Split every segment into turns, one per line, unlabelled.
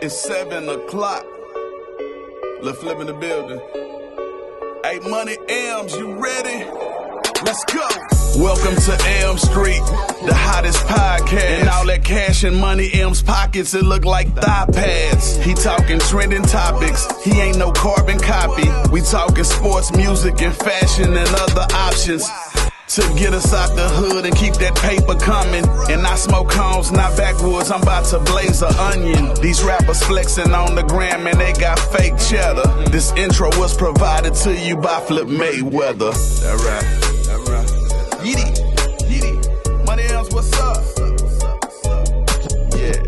It's 7 o'clock. Let's flip in the building. Hey, Money Elms, you ready? Let's go. Welcome to Elm Street, the hottest podcast. And all that cash in Money Elms pockets, it look like thigh pads. He talking trending topics, he ain't no carbon copy. We talking sports, music, and fashion and other options to get us out the hood and keep that paper coming. And I smoke homes, not backwoods, I'm about to blaze an onion. These rappers flexing on the gram and they got fake cheddar. This intro was provided to you by Flip Mayweather. That right. Yeety, yeety. Money Elms, what's up? Yeah.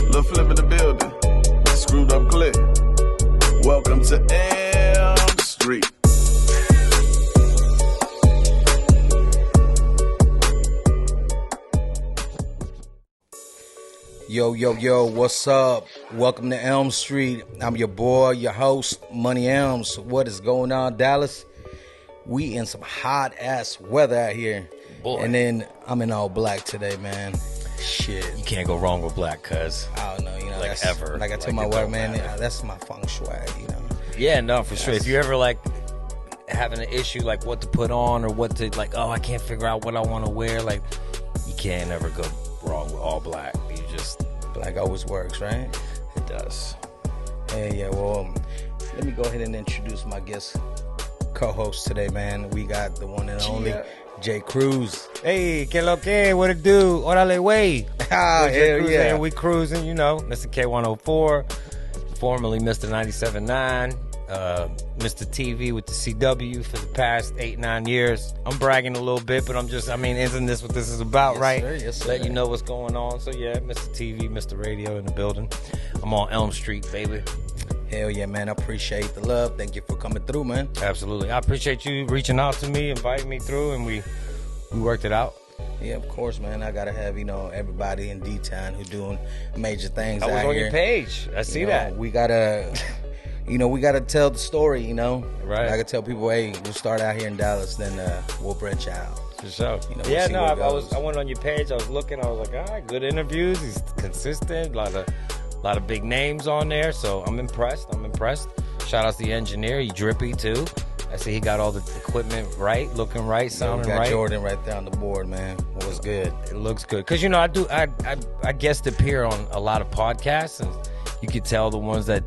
Lil' Flip in the building. Screwed up clip. Welcome to Elm Street.
Yo, what's up? Welcome to Elm Street. I'm your boy, your host, Money Elms. What is going on, Dallas? We in some hot-ass weather out here.
Boy.
And then I'm in all black today, man. Shit.
You can't go wrong with black, cuz.
I don't know,
like
that's,
ever.
Like I told my
it
wife,
don't
man,
matter.
that's my feng shui,
Yeah, no, for sure. If you're ever like having an issue like what to put on or what to like, oh, I can't figure out what I want to wear, like you can't ever go wrong with all black. You just
Black always works, right?
it does.
Hey, yeah, well, let me go ahead and introduce my guest co-host today, man. We got the one and only J-Kruz.
Hey, que lo que? What it do? Orale way.
Ah, hell yeah.
We cruising, you know. Mr. K104, formerly Mr. 97.9, Mr. TV with the CW for the past 8-9 years. I'm bragging a little bit, but isn't this what this is about,
Yes,
right?
sir. Yes, sir.
Let you know what's going on. So yeah, Mr. TV, Mr. Radio in the building. I'm on Elm Street, baby.
Hell yeah, man. I appreciate the love. Thank you for coming through, man.
Absolutely. I appreciate you reaching out to me, inviting me through, and we worked it out.
Yeah, of course, man. I gotta have, everybody in D-Town who doing major things
I was
out
on
here.
your page. I see that.
We gotta, we gotta tell the story,
Right.
I gotta tell people, hey, we'll start out here in Dallas, then we'll branch out.
For sure.
We'll
Yeah,
see
no,
where it
I
goes.
went on your page. I was looking. I was like, all right, good interviews. He's consistent. A lot of big names on there. So I'm impressed. Shout out to the engineer. He drippy too. I see he got all the equipment right, looking right,
We
sounding
got
right.
Jordan right there on the board, man. What's good?
It looks good. Cause I guest appear on a lot of podcasts, and you could tell the ones that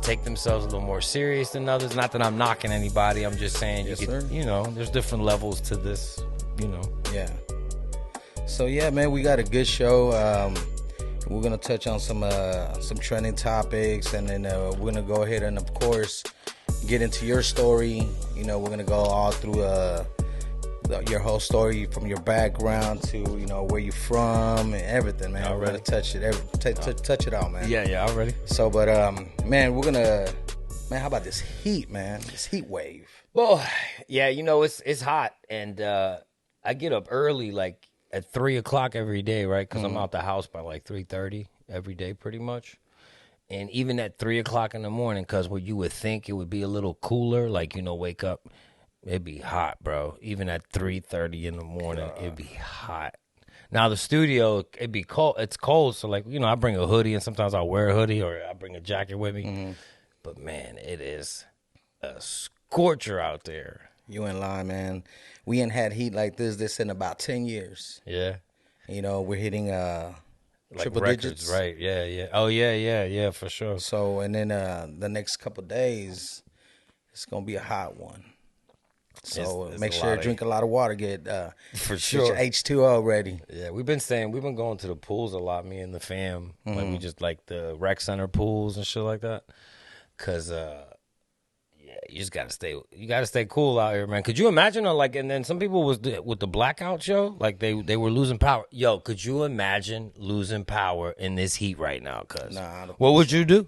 take themselves a little more serious than others. Not that I'm knocking anybody. I'm just saying
Yes,
you could,
sir.
there's different levels to this.
Yeah. So yeah, man, we got a good show. We're gonna touch on some trending topics, and then we're gonna go ahead and, of course, get into your story. We're gonna go all through your whole story, from your background to where you're from and everything, man. We're gonna touch it, touch it all, man.
Yeah, already.
So, but man, how about this heat, man? This heat wave.
Well, yeah, it's hot, and I get up early, like at 3 o'clock every day, right? Because I'm out the house by like 3:30 every day, pretty much. And even at 3 o'clock in the morning, because where you would think it would be a little cooler, like wake up, it'd be hot, bro. Even at 3:30 in the morning, it'd be hot. Now the studio, it'd be cold. It's cold, so I bring a hoodie, and sometimes I'll wear a hoodie or I bring a jacket with me.
Mm-hmm.
But man, it is a scorcher out there.
You in line, man. We ain't had heat like this in about 10 years.
Yeah.
We're hitting
Like
triple
records,
digits.
right? Yeah. Oh, yeah, for sure.
So, and then the next couple days, it's going to be a hot one. So
It's
make
a
sure
lot
you
of-
drink a lot of water. Get
For
get your
sure.
H2O ready.
Yeah, we've been going to the pools a lot, me and the fam. Like we just like the rec center pools and shit like that. Cause you just gotta stay cool out here, man. Could you imagine and then some people with the blackout show, like they were losing power. Yo, could you imagine losing power in this heat right now? Cause
Nah, I don't
what would you do?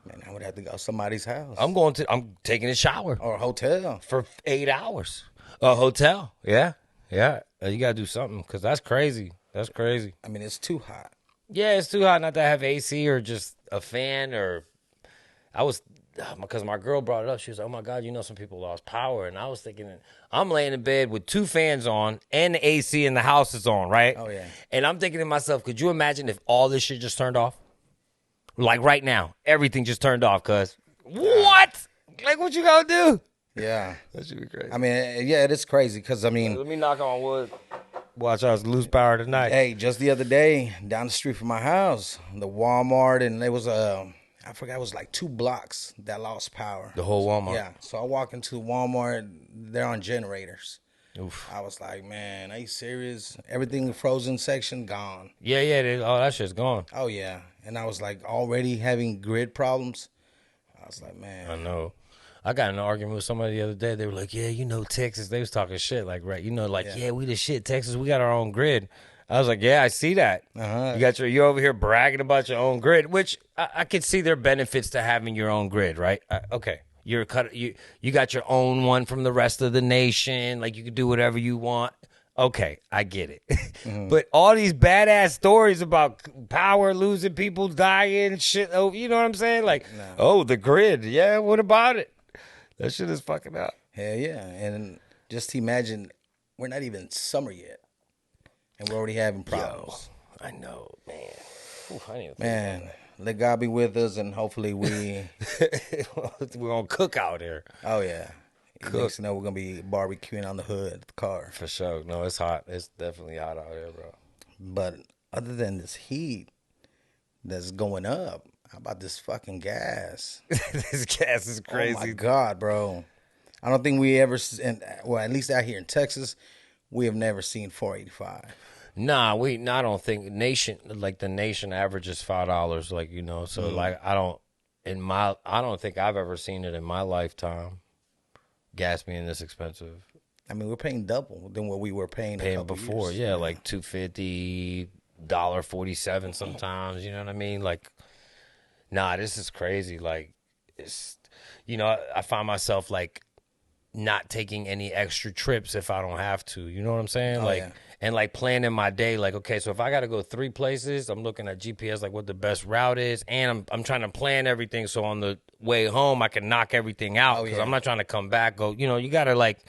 Man, I would have to go to somebody's house.
I'm taking a shower.
Or a hotel.
For 8 hours. A hotel. Yeah. You got to do something because that's crazy.
I mean, it's too hot.
Yeah, it's too hot not to have AC or just a fan because my girl brought it up. She was like, oh, my God, some people lost power. And I was thinking, I'm laying in bed with 2 fans on and the AC in the house is on, right?
Oh, yeah.
And I'm thinking to myself, could you imagine if all this shit just turned off? Like right now, everything just turned off, cuz. What? Like, what you gonna do?
Yeah.
That should be crazy.
I mean, yeah, it is crazy because, I mean,
Let me knock on wood. Watch us lose power tonight.
hey, just the other day, down the street from my house, the Walmart, and there was I forgot, it was like 2 blocks that lost power.
The whole Walmart.
Yeah. So I walk into Walmart, they're on generators.
Oof.
I was like, man, are you serious? Everything in the frozen section gone.
Yeah, all that shit's gone.
Oh, yeah. And I was like already having grid problems. I was like, man.
I know. I got in an argument with somebody the other day. They were like, yeah, you know, Texas. They was talking shit. Like, right, you know, like, yeah, we the shit. Texas, we got our own grid. I was like, yeah, I see that. You're over here bragging about your own grid, which I could see their benefits to having your own grid, right? Okay. You got your own one from the rest of the nation. Like, you can do whatever you want. Okay, I get it. But all these badass stories about power, losing people, dying, shit, oh, you know what I'm saying? Like, oh, the grid. Yeah, what about it? That shit is fucking up.
Hell yeah. And just imagine, we're not even summer yet. And we're already having problems.
Yo, I know, man. Oof, I didn't even
Man, let God be with us, and hopefully we...
we're going to cook out here.
Oh, yeah. Next thing you know, we're going to be barbecuing on the hood of the car.
For sure. No, it's hot. It's definitely hot out here, bro.
But other than this heat that's going up, how about this fucking gas?
This gas is crazy.
Oh, my God, bro. I don't think we ever... Well, at least out here in Texas, we have never seen $4.85.
Nah, I don't think the nation averages $5, like, you know, so like I don't think I've ever seen it in my lifetime. Gas being this expensive.
I mean, we're paying double than what we were paying
before.
Years.
Yeah, like $2.50, $1.47 sometimes, you know what I mean? Like, nah, this is crazy. Like, it's, you know, I find myself like not taking any extra trips if I don't have to. You know what I'm saying? And like planning my day. Like, okay, so if I got to go 3 places, I'm looking at GPS, like what the best route is. And I'm trying to plan everything so on the way home, I can knock everything out. Because I'm not trying to come back, you know, you got to like,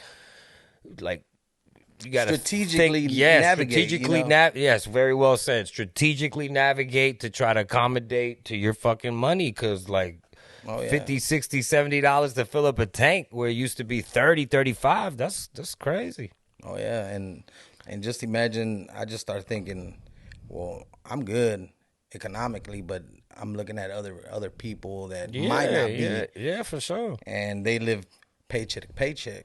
you got to
strategically navigate.
Yes, very well said. Strategically navigate to try to accommodate to your fucking money. Because like, $50, $60, $70 to fill up a tank where it used to be $30, $35. That's crazy.
Oh yeah, and just imagine, I just started thinking, well, I'm good economically, but I'm looking at other people that might not be.
Yeah, for sure.
And they live paycheck to paycheck.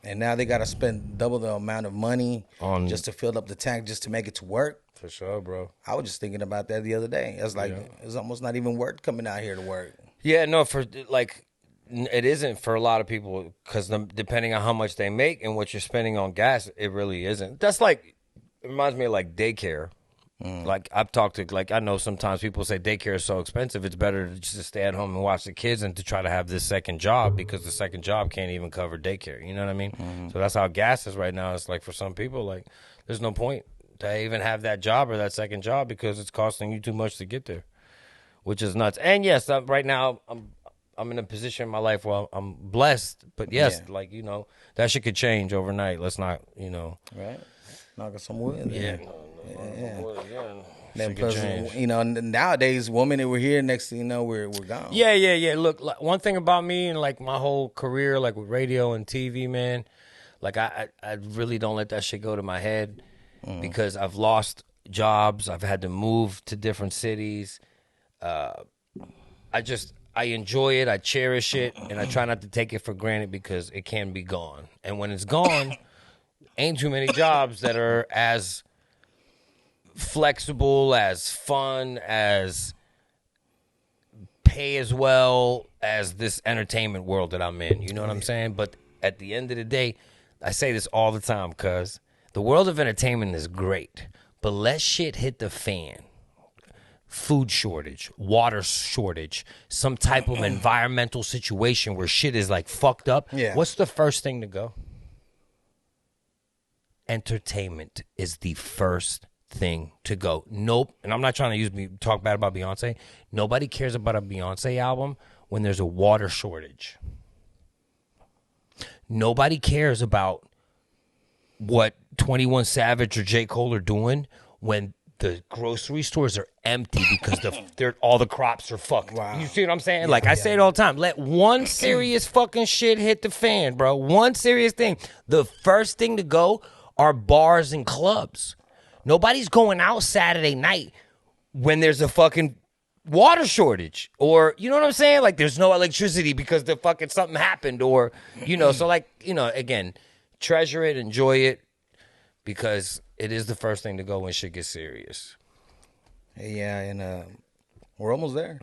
And now they got to spend double the amount of money just to fill up the tank, just to make it to work.
For sure, bro.
I was just thinking about that the other day. It's like, it's almost not even worth coming out here to work.
Yeah, no, for like, it isn't for a lot of people because depending on how much they make and what you're spending on gas, it really isn't. That's like, it reminds me of like daycare. Like I've talked to, like I know sometimes people say daycare is so expensive, it's better to just stay at home and watch the kids than to try to have this second job because the second job can't even cover daycare. You know what I mean? So that's how gas is right now. It's like for some people, like there's no point to even have that job or that second job because it's costing you too much to get there, which is nuts. And yes, right now I'm in a position in my life where I'm blessed, but yes, like, you know, that shit could change overnight. Let's not, you know.
Right. Knock on some wood.
Yeah.
Then plus, you know, nowadays, women that were here, next thing you know, we're gone.
Yeah. Look, like, one thing about me and like my whole career, like with radio and TV, man, like I really don't let that shit go to my head because I've lost jobs. I've had to move to different cities. I enjoy it, I cherish it, and I try not to take it for granted because it can be gone. And when it's gone, ain't too many jobs that are as flexible, as fun, as pay as well as this entertainment world that I'm in. You know what I'm saying? But at the end of the day, I say this all the time, cuz the world of entertainment is great, but let shit hit the fan. Food shortage, water shortage, some type of environmental situation where shit is like fucked up.
Yeah.
What's the first thing to go? Entertainment is the first thing to go. Nope. And I'm not trying to talk bad about Beyonce. Nobody cares about a Beyonce album when there's a water shortage. Nobody cares about what 21 Savage or J. Cole are doing when the grocery stores are empty because all the crops are fucked.
Wow.
You see what I'm saying? Like I say it all the time. Let one serious fucking shit hit the fan, bro. One serious thing. The first thing to go are bars and clubs. Nobody's going out Saturday night when there's a fucking water shortage, or you know what I'm saying? Like there's no electricity because the fucking something happened, or so like again, treasure it, enjoy it, because it is the first thing to go when shit gets serious.
Yeah, and we're almost there.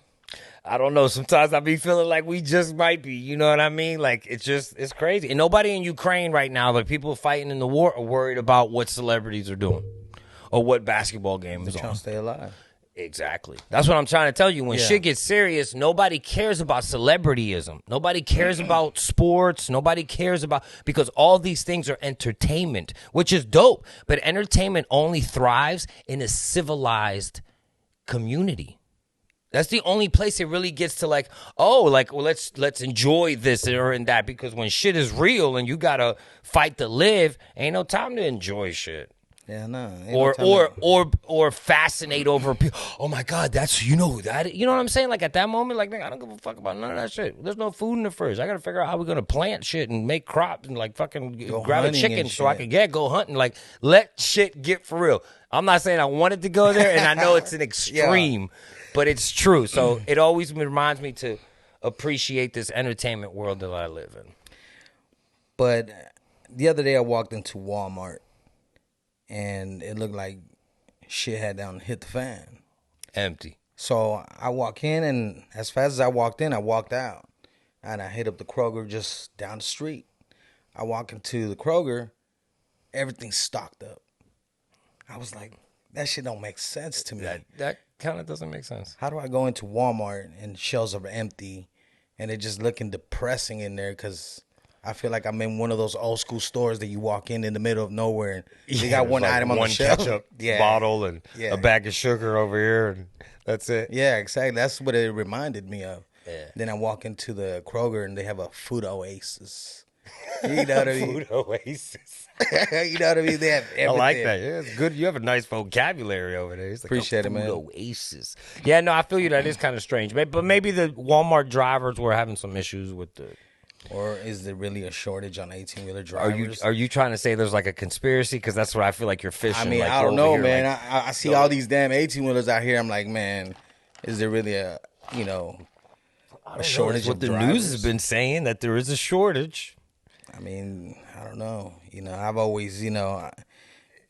I don't know. Sometimes I be feeling like we just might be. You know what I mean? Like it's crazy. And nobody in Ukraine right now, like people fighting in the war, are worried about what celebrities are doing or what basketball game is on.
Trying to stay alive.
Exactly. That's what I'm trying to tell you. When shit gets serious, nobody cares about celebrityism. Nobody cares about sports. Nobody cares about, because all these things are entertainment, which is dope. But entertainment only thrives in a civilized community. That's the only place it really gets to let's enjoy this or in that, because when shit is real and you gotta fight to live, ain't no time to enjoy shit.
Yeah, no.
Or fascinate over people. Oh my God, that's you know what I'm saying? Like at that moment, like nigga, I don't give a fuck about none of that shit. There's no food in the fridge. I gotta figure out how we're gonna plant shit and make crops and like fucking grab a chicken so I can go hunting. Like let shit get for real. I'm not saying I wanted to go there, and I know it's an extreme, but it's true. So it always reminds me to appreciate this entertainment world that I live in.
But the other day I walked into Walmart, and it looked like shit had hit the fan.
Empty.
So I walk in, and as fast as I walked in, I walked out. And I hit up the Kroger just down the street. I walk into the Kroger, everything's stocked up. I was like, that shit don't make sense to me.
That kind of doesn't make sense.
How do I go into Walmart and shelves are empty and they're just looking depressing in there, because I feel like I'm in one of those old school stores that you walk in the middle of nowhere and they got one
like
item on the shelf.
One ketchup bottle and a bag of sugar over here, and that's it.
Yeah, exactly. That's what it reminded me of.
Yeah.
Then I walk into the Kroger and they have a food oasis. You know what I mean?
Food oasis.
You know what I mean? They have everything.
I like that. Yeah, it's good. You have a nice vocabulary over there. It's like
Appreciate it, man.
Oasis. Yeah, no, I feel you. That is kind of strange. But maybe the Walmart drivers were having some issues with the.
Or is there really a shortage on 18-wheeler drivers?
Are you trying to say there's like a conspiracy? Because that's what I feel like you're fishing.
I mean,
like
I don't know, man.
Like,
I see all these damn 18-wheelers out here. I'm like, man, is there really a shortage?
That's what
of
the
drivers?
news has been saying, that there is a shortage.
I mean, I don't know. I've always, I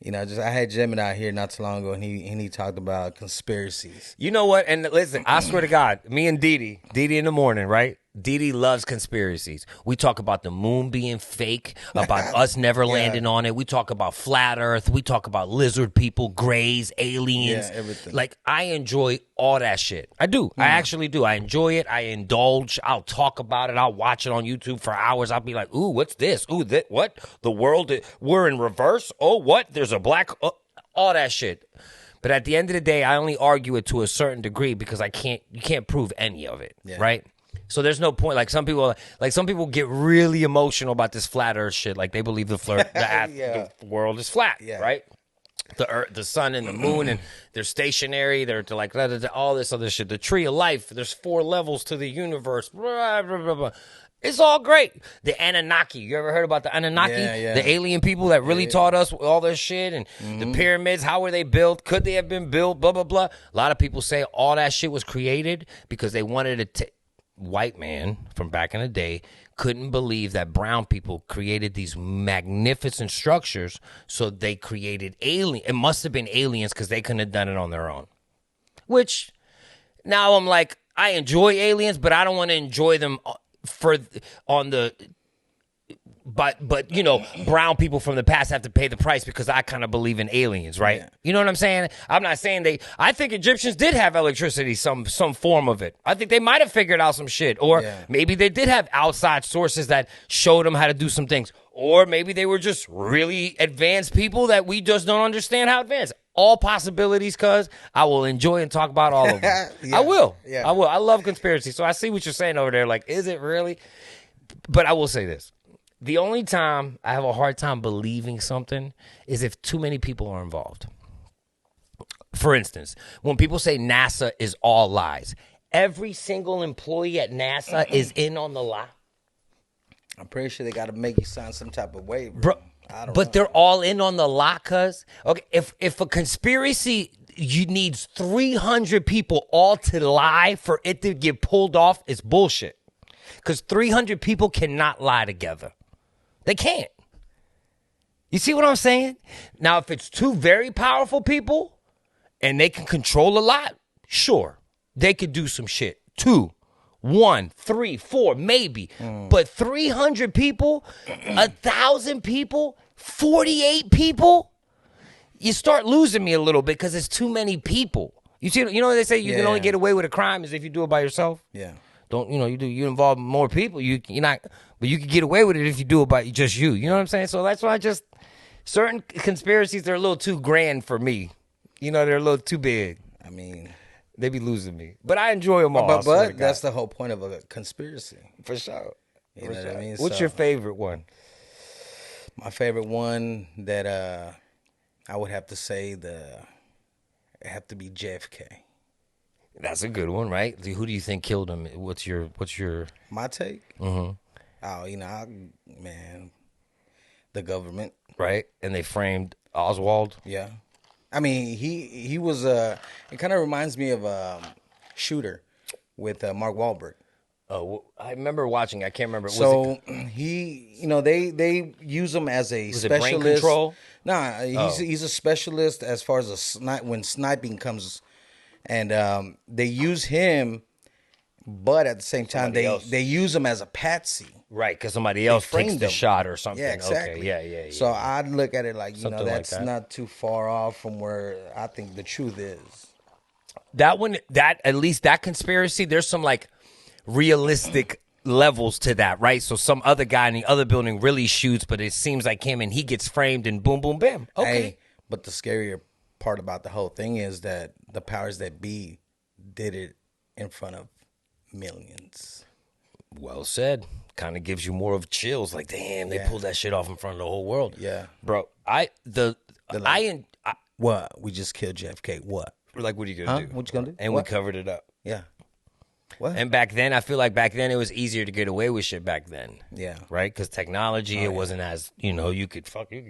had Gemini here not too long ago, and he talked about conspiracies.
You know what? And listen, I swear to God, me and Didi in the morning, right? Didi loves conspiracies. We talk about the moon being fake, about us never landing on it. We talk about flat earth. We talk about lizard people, grays, aliens.
Yeah, everything.
Like, I enjoy all that shit. I do. I actually do. I enjoy it. I indulge. I'll talk about it. I'll watch it on YouTube for hours. I'll be like, ooh, what's this? Ooh, that, what? The world, we're in reverse? Oh, what? There's a black, all that shit. But at the end of the day, I only argue it to a certain degree because you can't prove any of it, right? So there's no point. Like some people get really emotional about this flat Earth shit. Like they believe the world is flat, right? The Earth, the sun, and the moon, and they're stationary. They're like all this other shit. The tree of life. There's 4 levels to the universe. Blah, blah, blah, blah. It's all great. The Anunnaki. You ever heard about the Anunnaki?
Yeah.
The alien people that really taught us all this shit, and the pyramids. How were they built? Could they have been built? Blah blah blah. A lot of people say all that shit was created because they wanted to. White man from back in the day couldn't believe that brown people created these magnificent structures, so they created alien. It must have been aliens because they couldn't have done it on their own. Which now I'm like, I enjoy aliens, but I don't want to enjoy them But brown people from the past have to pay the price because I kind of believe in aliens, right? Yeah. You know what I'm saying? I'm not saying I think Egyptians did have electricity, some form of it. I think they might have figured out some shit. Or maybe they did have outside sources that showed them how to do some things. Or maybe they were just really advanced people that we just don't understand how advanced. All possibilities, cuz I will enjoy and talk about all of them. I will. Yeah. I will. I love conspiracy. So I see what you're saying over there. Like, is it really? But I will say this. The only time I have a hard time believing something is if too many people are involved. for instance, when people say NASA is all lies, every single employee at NASA is in on the lie.
I'm pretty sure they got to make you sign some type of waiver.
Bro,
I don't
but
know.
they're all in on the lie, cuz. Okay, if a conspiracy you needs 300 people all to lie for it to get pulled off, it's bullshit. Because 300 people cannot lie together. They can't. You see what I'm saying? Now, if it's two very powerful people and they can control a lot, sure, they could do some shit. 2, 1, 3, 4, maybe. But 300 people, 1,000 people, 48 people, you start losing me a little bit because it's too many people. You see, you know what they say? You can only get away with a crime is if you do it by yourself.
Yeah.
Don't you involve more people? You're not, but you can get away with it if you do it by just you. You know what I'm saying? So that's why certain conspiracies they're a little too grand for me. You know, they're a little too big.
I mean,
they be losing me, but I enjoy them all.
But that's the whole point of a conspiracy,
for sure.
You know what I mean?
What's your favorite one?
My favorite one that I would have to say it have to be JFK.
That's a good one, right? Who do you think killed him? What's your
My take? Mm-hmm. Oh, man, the government,
right? And they framed Oswald.
Yeah, I mean he was it kind of reminds me of Shooter with Mark Wahlberg.
Oh, I remember watching. I can't remember.
So they use him as a specialist.
It brain control?
Nah, he's a specialist as far as when sniping comes, and they use him, but at the same time they use him as a patsy.
Right, because somebody else takes the shot or something.
Yeah, exactly.
Okay, yeah.
So I'd look at it like that's
like
not too far off from where I think the truth is.
That one, at least that conspiracy, there's some like realistic levels to that, right? So some other guy in the other building really shoots, but it seems like him, and he gets framed, and boom, boom, bam. Okay.
Hey, but the scarier part about the whole thing is that the powers that be did it in front of millions.
Well said. Kind of gives you more of chills. Like, damn, they pulled that shit off in front of the whole world.
Yeah,
bro.
What? We just killed JFK. What?
Like, what are you gonna do?
What you gonna do?
And we covered it up.
Yeah. What?
And back then, I feel like it was easier to get away with shit back then.
Yeah.
Right? Because technology, it wasn't as, you could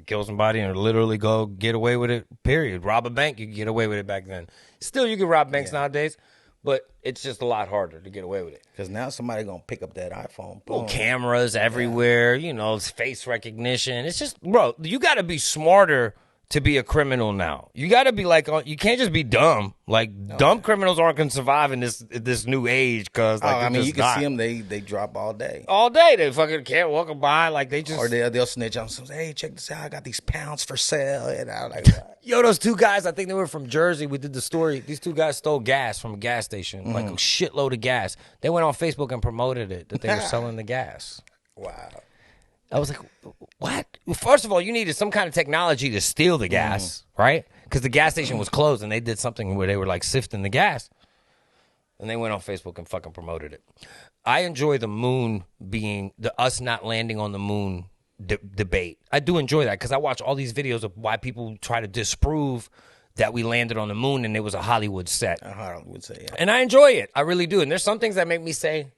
kill somebody and literally go get away with it, period. Rob a bank, you could get away with it back then. Still, you can rob banks nowadays, but it's just a lot harder to get away with it.
Because now somebody going to pick up that iPhone.
Well, cameras everywhere, it's face recognition. It's just, bro, you got to be smarter to be a criminal now. You got to be like, you can't just be dumb. Like, dumb criminals aren't going to survive in this new age because,
you can see them, they drop all day.
All day. They fucking can't walk by. Like, they just...
Or they'll snitch on some, hey, check this out. I got these pounds for sale. And I'm like, what?
Yo, those two guys, I think they were from Jersey. We did the story. These two guys stole gas from a gas station, like a shitload of gas. They went on Facebook and promoted it, that they were selling the gas.
Wow.
I was like, what? First of all, you needed some kind of technology to steal the gas, right? Because the gas station was closed, and they did something where they were, like, sifting the gas. And they went on Facebook and fucking promoted it. I enjoy the moon being, us not landing on the moon debate. I do enjoy that because I watch all these videos of why people try to disprove that we landed on the moon and it was a Hollywood set.
A Hollywood set, yeah.
And I enjoy it. I really do. And there's some things that make me say,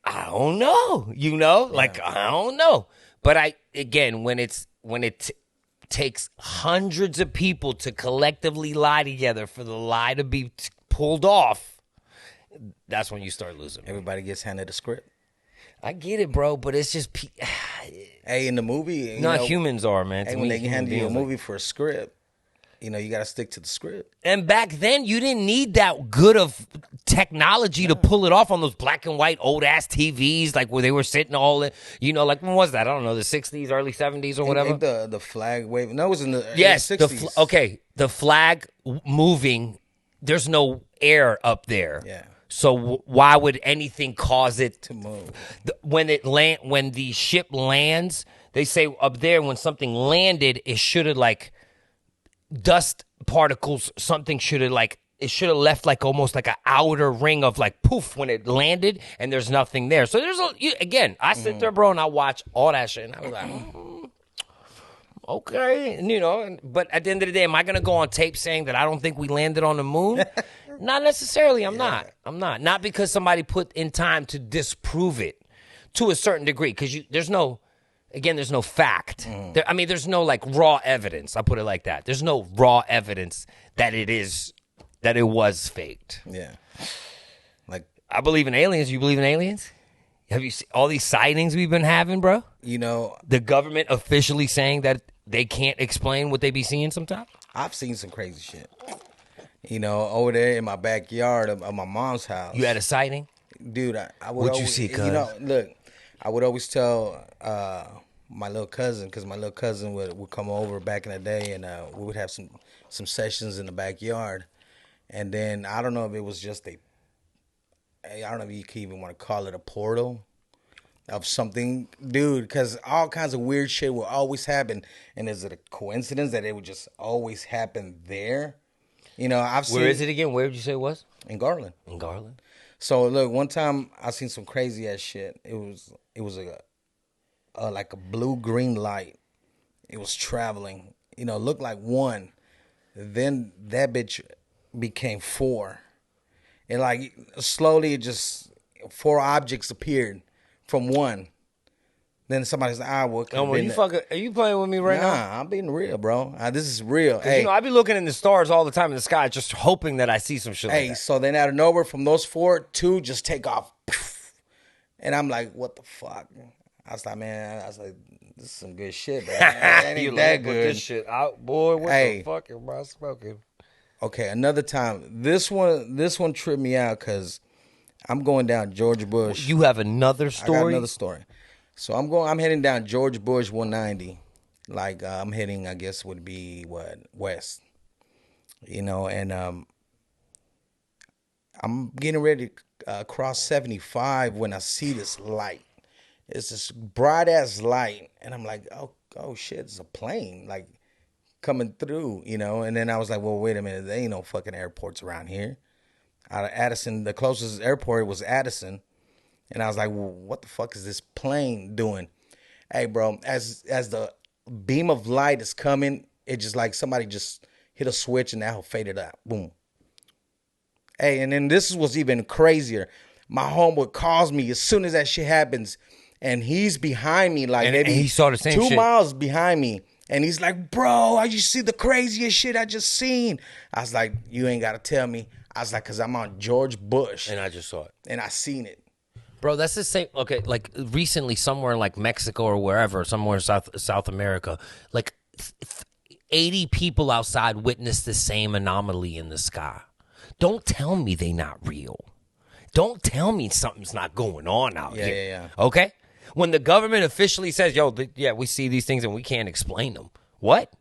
I don't know, like, I don't know. But when it takes hundreds of people to collectively lie together for the lie to be pulled off, that's when you start losing.
Everybody gets handed a script.
I get it, bro, but it's just...
Hey, in the movie...
humans are, man.
Hey, when they hand you a movie for a script, you got to stick to the script.
And back then, you didn't need that good of technology to pull it off on those black and white old-ass TVs, like where they were sitting all in... like, when was that? I don't know, the 60s, early 70s or whatever?
The flag wave... No, it was in the
60s. The flag moving, there's no air up there.
Yeah.
So why would anything cause it
to move?
When the ship lands, they say up there when something landed, it should have like dust particles. Something should have it should have left like almost like an outer ring of like poof when it landed, and there's nothing there. So I sit there, bro, and I watch all that shit, and I was like, okay. And, but at the end of the day, am I going to go on tape saying that I don't think we landed on the moon? Not necessarily. I'm not. Not because somebody put in time to disprove it to a certain degree. Because there's no fact. There's no like raw evidence. I'll put it like that. There's no raw evidence that it was faked.
Yeah. Like,
I believe in aliens. You believe in aliens? Have you seen all these sightings we've been having, bro? The government officially saying that they can't explain what they be seeing sometimes?
I've seen some crazy shit. Over there in my backyard of my mom's house.
You had a sighting?
Dude, I would
What'd
always,
you see, cuz?
Look, I would always tell my little cousin, because my little cousin would come over back in the day, and we would have some sessions in the backyard. And then I don't know if it was just I don't know if you can even want to call it a portal of something, dude, because all kinds of weird shit will always happen. And is it a coincidence that it would just always happen there? I've seen.
Where is it again? Where did you say it was?
In Garland.
In Garland.
So look, one time I seen some crazy ass shit. It was like a blue-green light. It was traveling. Looked like one. Then that bitch became four. And like slowly, just four objects appeared from one. Then somebody's like,
are you playing with me right now?
Nah, I'm being real, bro. This is real. Hey,
I be looking in the stars all the time in the sky, just hoping that I see some shit like that.
So then out of nowhere, from those four, two just take off. And I'm like, what the fuck? I was like, this is some good shit, bro. It ain't that good.
This shit out, boy. What the fuck am I smoking?
Okay, another time. This one tripped me out because I'm going down George Bush.
You have another story?
I got another story. So I'm heading down George Bush 190. Like I'm heading, I guess would be west. And I'm getting ready to cross 75 when I see this light. It's this bright ass light, and I'm like, oh shit, it's a plane like coming through, And then I was like, well, wait a minute, there ain't no fucking airports around here. Out of Addison, the closest airport was Addison, and I was like, well, what the fuck is this plane doing? Hey, bro, as the beam of light is coming, it just like somebody just hit a switch and that whole faded out. Boom. Hey, and then this was even crazier. My homeboy calls me as soon as that shit happens, and he's behind me, like maybe
he saw the same
2
shit.
miles behind me. And he's like, bro, you see the craziest shit I just seen? I was like, you ain't got to tell me. I was like, because I'm on George Bush.
And I just saw it.
And I seen it.
Bro, that's the same. Okay, like recently somewhere in like Mexico or wherever, somewhere in South America, like 80 people outside witnessed the same anomaly in the sky. Don't tell me they not real. Don't tell me something's not going on out here.
Yeah.
Okay? When the government officially says, we see these things and we can't explain them. What?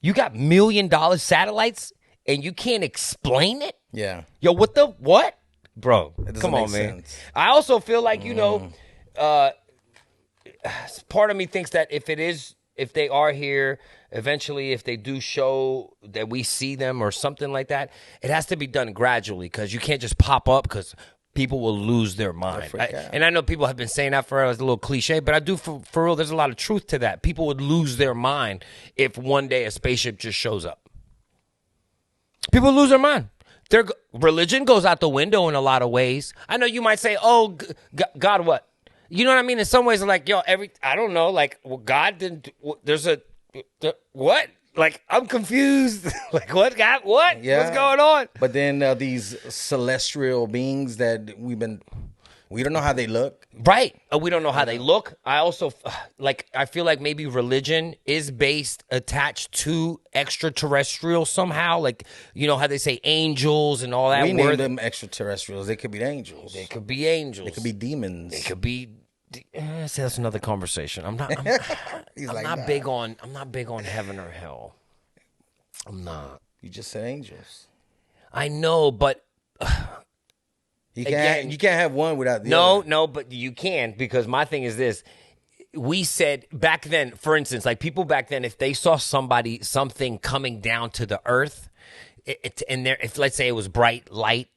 You got $1 million satellites and you can't explain it?
Yeah.
Yo, what? Bro, come on,
make
man.
sense.
I also feel like, part of me thinks that if they are here, eventually, if they do show that we see them or something like that, it has to be done gradually because you can't just pop up because people will lose their mind. And I know people have been saying that for a little cliche, but I do, for real, there's a lot of truth to that. People would lose their mind if one day a spaceship just shows up. People lose their mind. Their religion goes out the window in a lot of ways. I know you might say, oh, God, what? You know what I mean? In some ways, like, I don't know, like, well, God didn't, what? Like, I'm confused. Like, what? God, what?
Yeah.
What's going on?
But then these celestial beings that we don't know how they look.
Right. We don't know how they look. I also, I feel like maybe religion is attached to extraterrestrial somehow. Like, you know how they say angels and all that.
We name them extraterrestrials. They could be angels.
They could be angels.
They could be demons.
They could be. See, that's another conversation. I'm not big on heaven or hell. I'm not.
You just said angels.
I know, but
you can't have one without the other.
No, but you can, because my thing is this. We said back then, for instance, like people back then, if they saw something coming down to the earth, if let's say it was bright light,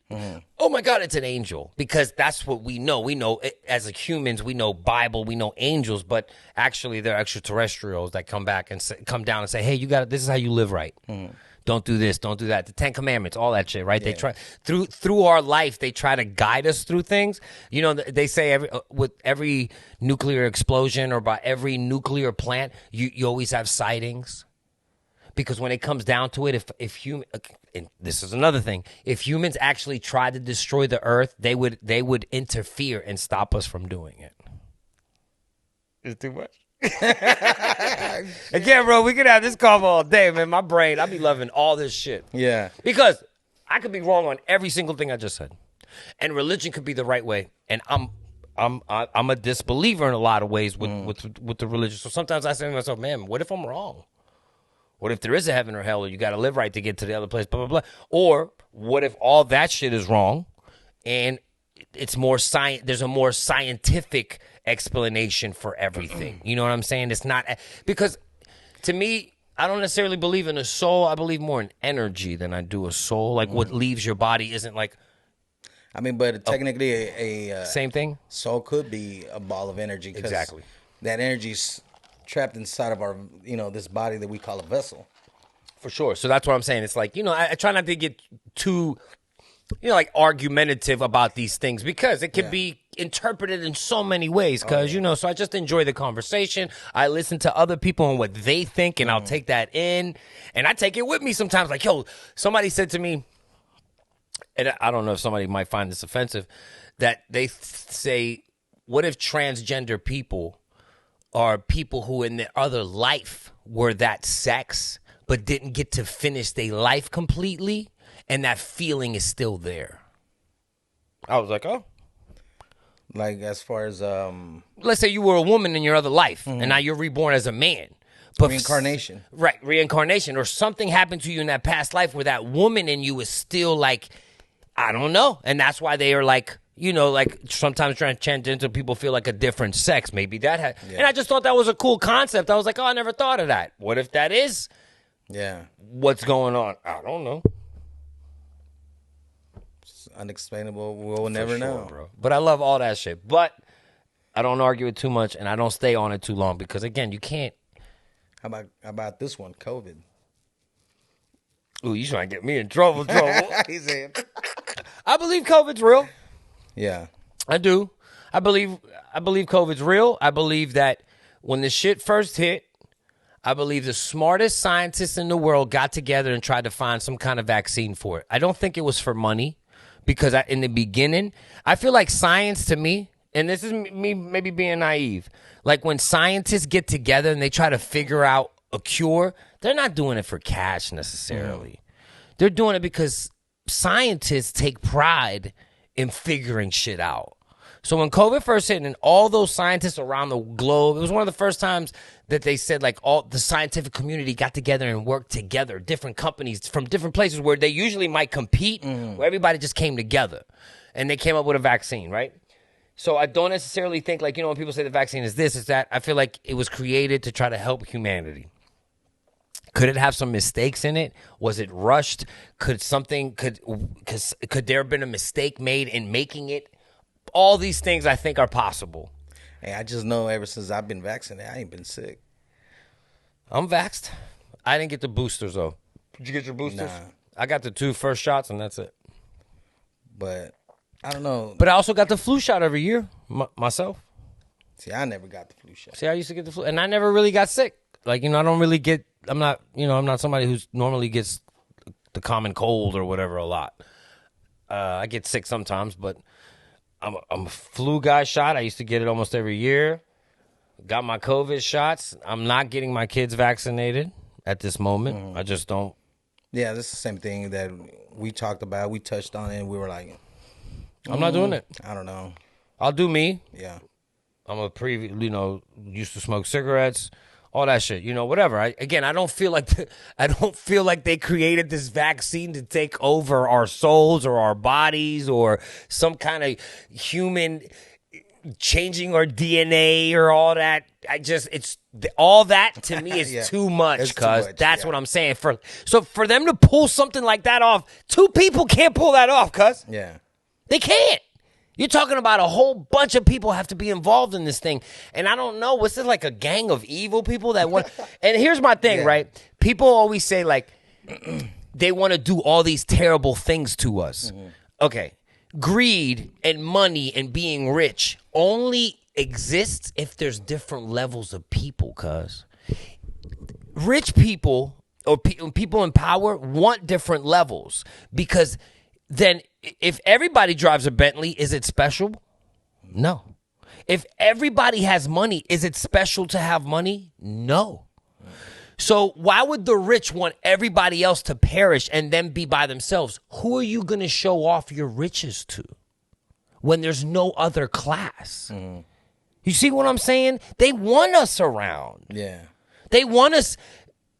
oh my God, it's an angel, because that's what we know. We know as humans, we know Bible, we know angels, but actually they're extraterrestrials that come back and come down and say, hey, this is how you live right. Don't do this, don't do that. The 10 Commandments, all that shit, right? Yeah. They try through our life, they try to guide us through things. You know, they say with every nuclear explosion or by every nuclear plant, you always have sightings. Because when it comes down to it, if human, and this is another thing, if humans actually tried to destroy the earth, they would interfere and stop us from doing it. It's too much. Again, bro, we could have this call all day, man. My brain, I be loving all this shit.
Yeah.
Because I could be wrong on every single thing I just said. And religion could be the right way. And I'm a disbeliever in a lot of ways with the religion. So sometimes I say to myself, man, what if I'm wrong? What if there is a heaven or hell, or you got to live right to get to the other place, blah, blah, blah. Or what if all that shit is wrong and it's more there's a more scientific explanation for everything. You know what I'm saying? It's not, because to me, I don't necessarily believe in a soul. I believe more in energy than I do a soul. Like what leaves your body isn't like.
I mean, but technically a
same thing.
Soul could be a ball of energy.
Exactly.
That energy's trapped inside of our, this body that we call a vessel.
For sure. So that's what I'm saying. It's like, I try not to get too, like argumentative about these things, because it can be interpreted in so many ways. Because, so I just enjoy the conversation. I listen to other people and what they think, and I'll take that in. And I take it with me sometimes. Like, yo, somebody said to me, and I don't know if somebody might find this offensive, that they say, what if transgender people are people who in their other life were that sex but didn't get to finish their life completely, and that feeling is still there? I was like, oh.
Like as far as
let's say you were a woman in your other life, and now you're reborn as a man. But
reincarnation.
Right, reincarnation. Or something happened to you in that past life where that woman in you is still like, I don't know. And that's why they are like, like sometimes transgender people feel like a different sex. Maybe that and I just thought that was a cool concept. I was like, oh, I never thought of that. What if that is what's going on? I don't know.
It's unexplainable. We'll never know.
Bro. But I love all that shit. But I don't argue it too much, and I don't stay on it too long, because, again, you can't.
How about this one, COVID?
Ooh, you trying to get me in trouble.
He's saying.
I believe COVID's real.
Yeah.
I do. I believe COVID's real. I believe that when the shit first hit, I believe the smartest scientists in the world got together and tried to find some kind of vaccine for it. I don't think it was for money, because in the beginning, I feel like science to me, and this is me maybe being naive, like when scientists get together and they try to figure out a cure, they're not doing it for cash necessarily. They're doing it because scientists take pride in figuring shit out. So when COVID first hit, and all those scientists around the globe, it was one of the first times that they said like all the scientific community got together and worked together, different companies from different places where they usually might compete, where everybody just came together and they came up with a vaccine, right? So I don't necessarily think like, when people say the vaccine is this, is that, I feel like it was created to try to help humanity. Could it have some mistakes in it? Was it rushed? Could there have been a mistake made in making it? All these things I think are possible.
Hey, I just know ever since I've been vaccinated, I ain't been sick.
I'm vaxxed. I didn't get the boosters, though. Did you get your boosters?
Nah.
I got the 2 first shots, and that's it.
But I don't know.
But I also got the flu shot every year, myself.
See, I never got the flu shot.
See, I used to get the flu, and I never really got sick. Like, I don't really get, I'm not somebody who's normally gets the common cold or whatever a lot. I get sick sometimes, but I'm a flu guy shot. I used to get it almost every year. Got my COVID shots. I'm not getting my kids vaccinated at this moment. I just don't.
Yeah, this is the same thing that we talked about. We touched on it, and we were like,
I'm not doing it.
I don't know.
I'll do me.
Yeah.
I'm used to smoke cigarettes, all that shit, whatever. I don't feel like they created this vaccine to take over our souls or our bodies or some kind of human changing our DNA or all that. All that to me is
Yeah.
too much,
It's too
cuz.
much,
That's
yeah.
what I'm saying. So for them to pull something like that off, 2 people can't pull that off, cuz.
Yeah.
They can't. You're talking about a whole bunch of people have to be involved in this thing. And I don't know, what's this, like a gang of evil people that want... And here's my thing,
Yeah.
right? People always say, like, they want to do all these terrible things to us.
Mm-hmm.
Okay. Greed and money and being rich only exists if there's different levels of people, cuz. Rich people or people in power want different levels, because then if everybody drives a Bentley, is it special? No. If everybody has money, is it special to have money? No. So why would the rich want everybody else to perish and then be by themselves? Who are you going to show off your riches to when there's no other class? You see what I'm saying? They want us around.
Yeah.
They want us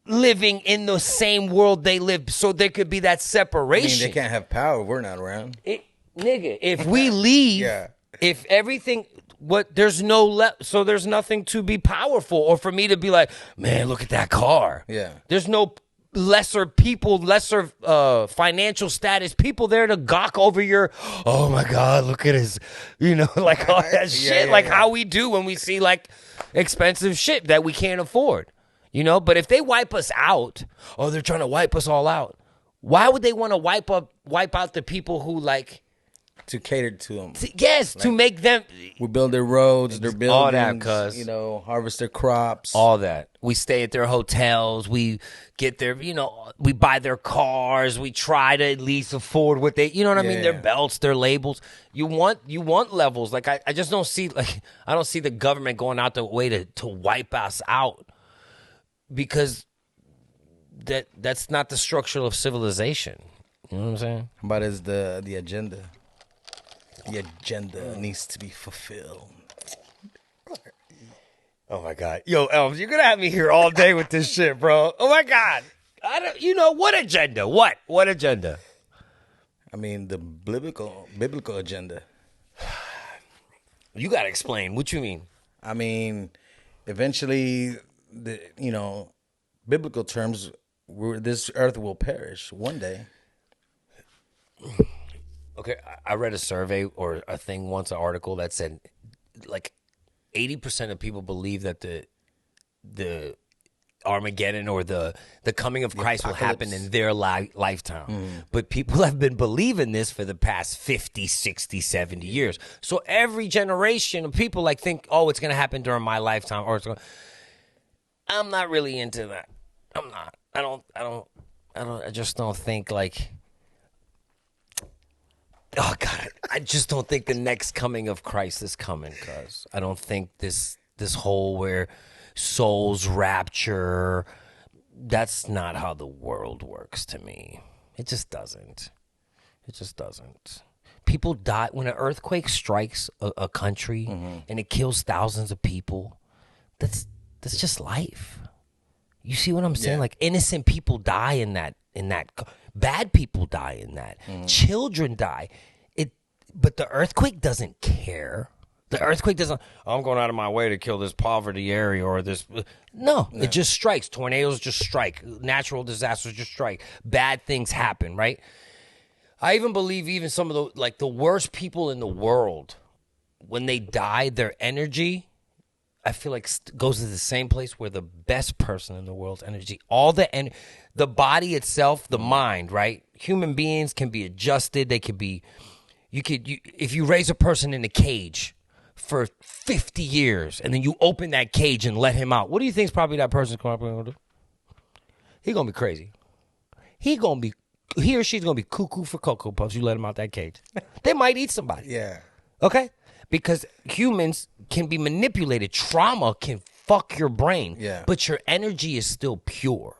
living in the same world they live, so there could be that
I mean,
separation.
they can't have power. We're not around.
Nigga, if we leave,
Yeah.
if everything, there's so there's nothing to be powerful, or for me to be like, man, look at that car.
Yeah.
There's no lesser people, lesser financial status people there to gawk over your, oh my God, look at his, like all that shit,
yeah.
how we do when we see like expensive shit that we can't afford, But if they wipe us out, they're trying to wipe us all out. Why would they want to wipe out the people who like
To cater to them.
to make them
We build their roads, their buildings,
all that, cuz.
Harvest their crops.
all that. We stay at their hotels. We get their, we buy their cars. We try to at least afford what they, you know what I mean? Their
Yeah.
belts, their labels. You want levels. Like I just don't see, I don't see the government going out the way to wipe us out, because that's not the structure of civilization. You know what I'm saying?
But is the agenda. The agenda needs to be fulfilled.
Oh my God. Yo, Elms, you're gonna have me here all day with this shit, bro. Oh my God. What agenda? What agenda?
I mean, the biblical agenda.
You gotta explain. What you mean?
I mean, eventually, biblical terms, this earth will perish one day.
Okay, I read a survey or a thing once, an article that said like 80% of people believe that the Armageddon or the coming of Christ will happen in their lifetime. But people have been believing this for the past 50, 60, 70 years. So every generation of people think, it's going to happen during my lifetime, or I'm not really into that. I'm not. I just don't think oh God, I just don't think the next coming of Christ is coming, cuz I don't think this whole where souls rapture, that's not how the world works to me. It just doesn't. People die when an earthquake strikes a country and it kills thousands of people. That's just life. You see what I'm saying?
Yeah.
Like innocent people die in that. Bad people die in that. Children die. But the earthquake doesn't care. The earthquake doesn't, I'm going out of my way to kill this poverty area or this. No, it just strikes. Tornadoes just strike. Natural disasters just strike. Bad things happen, right? I even believe some of the worst people in the world, when they die, their energy, I feel like goes to the same place where the best person in the world's energy, the body itself, the mind, right? Human beings can be adjusted. They could be, if you raise a person in a cage for 50 years and then you open that cage and let him out, what do you think is probably that person's going to do? He's going to be crazy. He or she's going to be cuckoo for Cocoa Puffs. You let him out that cage. They might eat somebody.
Yeah.
Okay? Because humans can be manipulated. Trauma can fuck your brain.
Yeah.
But your energy is still pure.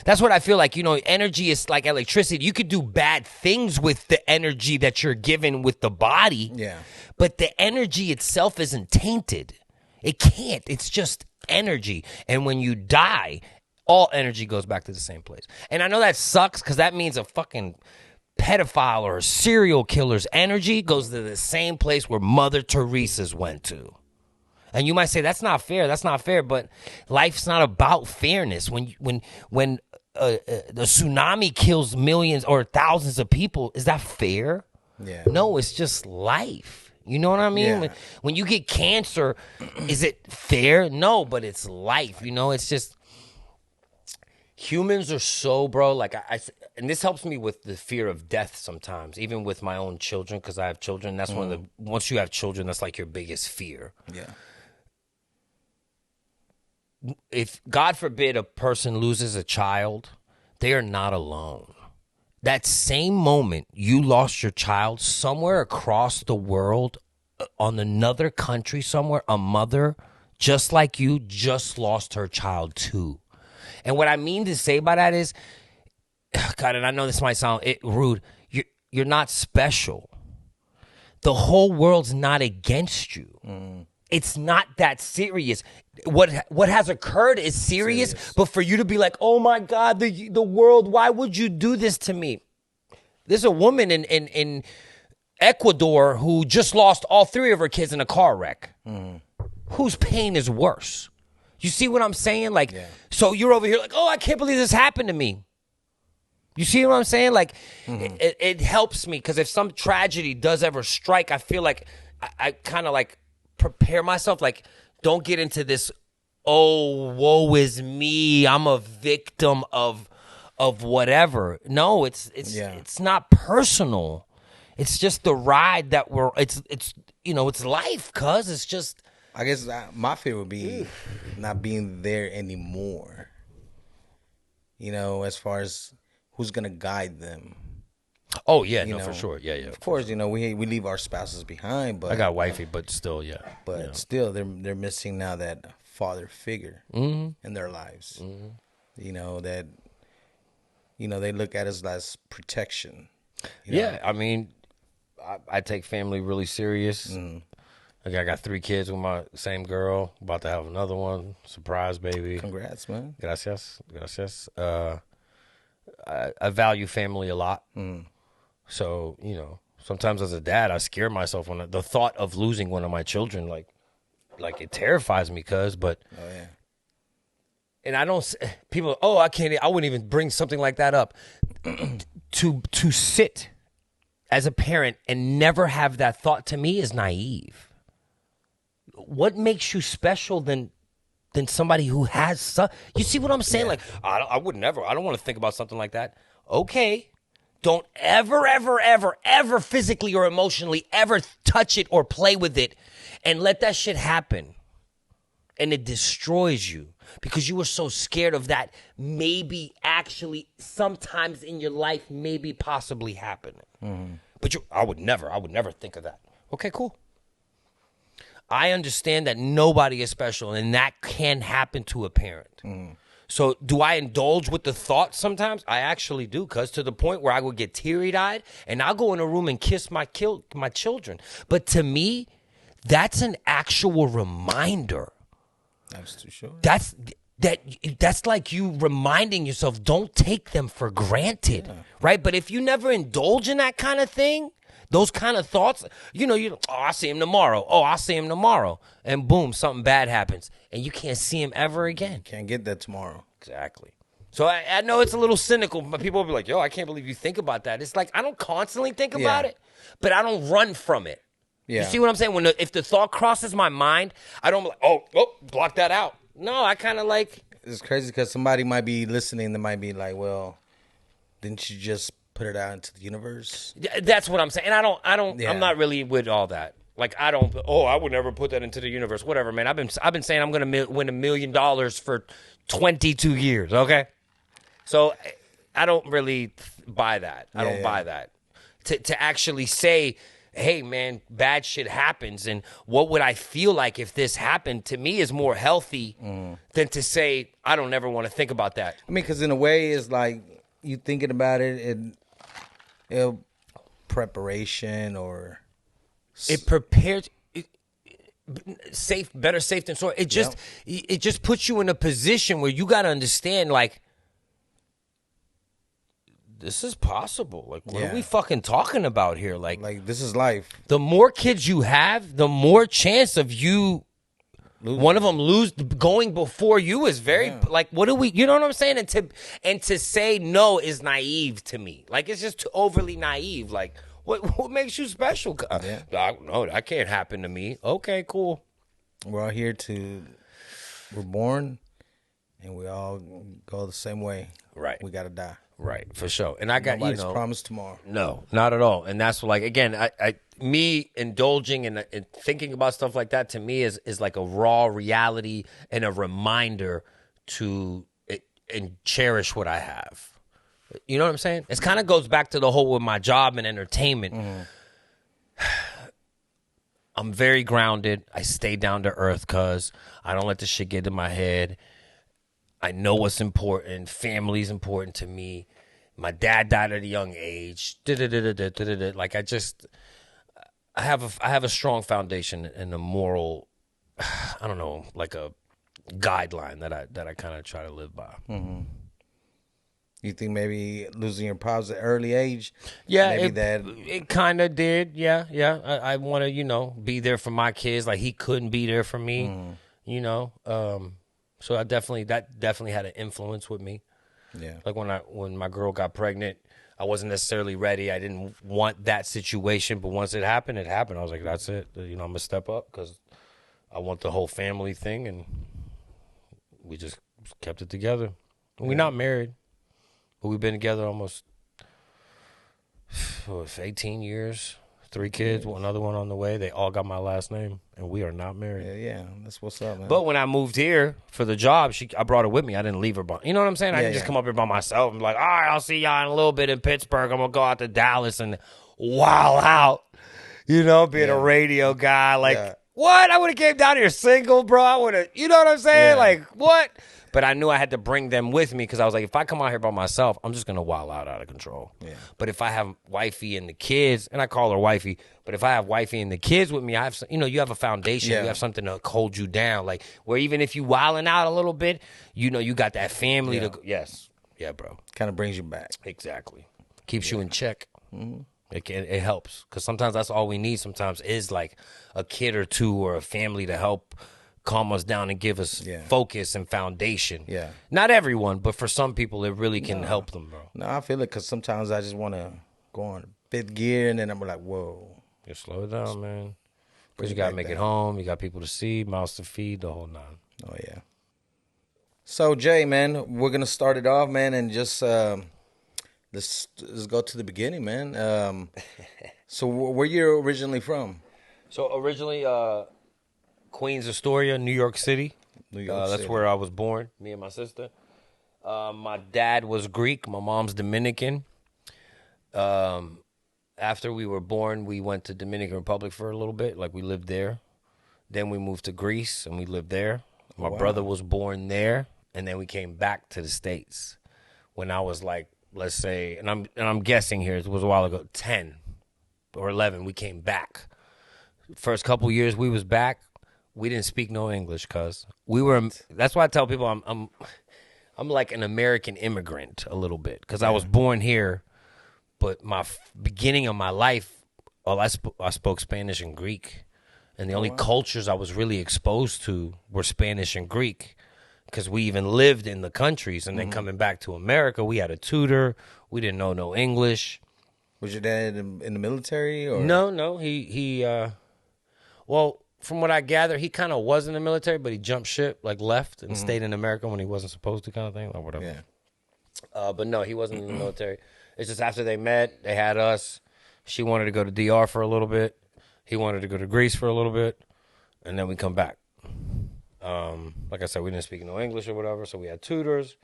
That's what I feel like. Energy is like electricity. You could do bad things with the energy that you're given with the body.
Yeah.
But the energy itself isn't tainted. It can't. It's just energy. And when you die, all energy goes back to the same place. And I know that sucks because that means a fucking pedophile or a serial killer's energy goes to the same place where Mother Teresa's went to. And you might say that's not fair. That's not fair. But life's not about fairness. When the tsunami kills millions or thousands of people, is that fair?
Yeah.
No, it's just life. You know what I mean?
Yeah.
When you get cancer, is it fair? No, but it's life. You know, it's just humans are so, bro. Like and this helps me with the fear of death sometimes, even with my own children, because I have children. That's one of the once you have children, that's like your biggest fear.
Yeah.
If God forbid a person loses a child, they are not alone. That same moment you lost your child, somewhere across the world, on another country somewhere, a mother just like you just lost her child too. And what I mean to say by that is, God, and I know this might sound rude, you're not special. The whole world's not against you. It's not that serious. What has occurred is serious, but for you to be like, oh my God, the world, why would you do this to me? There's a woman in Ecuador who just lost all 3 of her kids in a car wreck. Whose pain is worse? You see what I'm saying? Like, so you're over here like, oh, I can't believe this happened to me. You see what I'm saying? Like, it helps me because if some tragedy does ever strike, I feel like I kind of like prepare myself. Like, don't get into this, oh, woe is me, I'm a victim of whatever. No, it's not personal. It's just the ride that it's life, cuz it's just.
I guess my fear would be not being there anymore. You know, as far as who's gonna guide them.
Oh yeah, for sure. Yeah.
Of course, we leave our spouses behind, but
I got wifey, but still, yeah.
But still, they're missing now that father figure in their lives. You know that. They look at us as protection.
Yeah, I mean, I take family really serious. Like I got 3 kids with my same girl. About to have another one. Surprise, baby.
Congrats, man.
Gracias. I value family a lot. So, sometimes as a dad, I scare myself when the thought of losing one of my children, like it terrifies me, but.
Oh, yeah.
And I don't, people, I wouldn't even bring something like that up. To sit as a parent and never have that thought, to me, is naive. What makes you special than somebody who has you see what I'm saying? Yeah. Like, I would never, I don't want to think about something like that. Okay. Don't ever physically or emotionally ever touch it or play with it and let that shit happen. And it destroys you because you were so scared of that maybe actually sometimes in your life maybe possibly happening. But I would never think of that. Okay, cool. I understand that nobody is special and that can happen to a parent. So do I indulge with the thought sometimes? I actually do, because to the point where I would get teary-eyed and I'll go in a room and kiss my children. But to me, that's an actual reminder.
That's too short.
That's like you reminding yourself, don't take them for granted, right? But if you never indulge in that kind of thing, those kind of thoughts, I'll see him tomorrow. Oh, I'll see him tomorrow. And boom, something bad happens. And you can't see him ever again.
Can't get that tomorrow.
Exactly. So I know it's a little cynical, but people will be like, yo, I can't believe you think about that. It's like, I don't constantly think about it, but I don't run from it. Yeah. You see what I'm saying? If the thought crosses my mind, I don't like, oh, block that out. No, I kind of like.
It's crazy because somebody might be listening that might be like, well, didn't you just put it out into the universe?
That's what I'm saying. And I'm not really with all that. Like, I would never put that into the universe. Whatever, man. I've been saying I'm going to win $1 million for 22 years, okay? So I don't really buy that. I don't buy that. To actually say, hey, man, bad shit happens, and what would I feel like if this happened, to me is more healthy than to say, I don't ever want to think about that.
I mean, because in a way, it's like you thinking about it, preparation or...
It prepares... Better safe than sorry. It just puts you in a position where you got to understand, like, this is possible. Like, what are we fucking talking about here? Like,
this is life.
The more kids you have, the more chance of you One of them going before you is very like, what do we? You know what I'm saying? And to say no is naive to me. Like, it's just overly naive. Like, what makes you special? No, that can't happen to me. Okay, cool.
We're all here we're born, and we all go the same way.
Right.
We got to die.
Right, for sure. And I got,
Nobody's promised tomorrow.
No, not at all. And that's like, again, me indulging and thinking about stuff like that to me is like a raw reality and a reminder to and cherish what I have. You know what I'm saying? It kind of goes back to the whole with my job and entertainment. I'm very grounded. I stay down to earth because I don't let the shit get in my head. I know what's important. Family's important to me. My dad died at a young age. Like, I have a strong foundation and a moral, I don't know, like a guideline that I kind of try to live by.
You think maybe losing your pops at an early age?
Yeah,
it
kind of did. Yeah. I want to, be there for my kids. Like, he couldn't be there for me, So that definitely had an influence with me.
Yeah.
Like when my girl got pregnant, I wasn't necessarily ready. I didn't want that situation, but once it happened, it happened. I was like, that's it. I'm gonna step up because I want the whole family thing, and we just kept it together. We're not married, but we've been together almost 18 years. 3 kids, another one on the way. They all got my last name, and we are not married.
Yeah, that's what's up, man.
But when I moved here for the job, I brought her with me. I didn't leave her by. You know what I'm saying? I didn't just come up here by myself and be like, all right, I'll see y'all in a little bit in Pittsburgh. I'm going to go out to Dallas and wow out, being a radio guy. Like, what? I would have came down here single, bro. I would have, you know what I'm saying? Like, what? But I knew I had to bring them with me because I was like, if I come out here by myself, I'm just going to wild out of control. Yeah. But if I have wifey and the kids, and I call her wifey, but if I have wifey and the kids with me, I have, you have a foundation. You have something to hold you down. Like, where even if you wilding out a little bit, you got that family to, yes. Yeah, bro.
Kind of brings you back.
Exactly. Keeps you in check. Mm-hmm. It helps because sometimes that's all we need. Sometimes is like a kid or two or a family to help calm us down and give us focus and foundation. Yeah. Not everyone, but for some people, it really can help them, bro.
No, I feel it because sometimes I just want to go on 5th gear and then I'm like, whoa.
Just slow it down, man. Because you got to make it home. You got people to see, mouths to feed, the whole nine.
Oh, yeah. So, Jay, man, we're going to start it off, man, and just let's go to the beginning, man. So where you originally from?
So originally, Queens, Astoria, New York City. That's where I was born, me and my sister. My dad was Greek. My mom's Dominican. After we were born, we went to Dominican Republic for a little bit. Like, we lived there. Then we moved to Greece, and we lived there. My brother was born there, and then we came back to the States when I was like, let's say, and I'm guessing here, it was a while ago, 10 or 11. We came back. First couple years we was back. We didn't speak no English, cuz we were. That's why I tell people I'm like an American immigrant a little bit, because I was born here, but my beginning of my life, I spoke Spanish and Greek, and the only cultures I was really exposed to were Spanish and Greek, because we even lived in the countries, and then coming back to America, we had a tutor. We didn't know no English.
Was your dad in the military? Or?
No, he well, from what I gather, he kind of was in the military, but he jumped ship, like left and stayed in America when he wasn't supposed to, kind of thing, or whatever. Yeah. But no, he wasn't in the military. It's just after they met, they had us. She wanted to go to DR for a little bit. He wanted to go to Greece for a little bit, and then we come back. Like I said, we didn't speak no English or whatever, so we had tutors.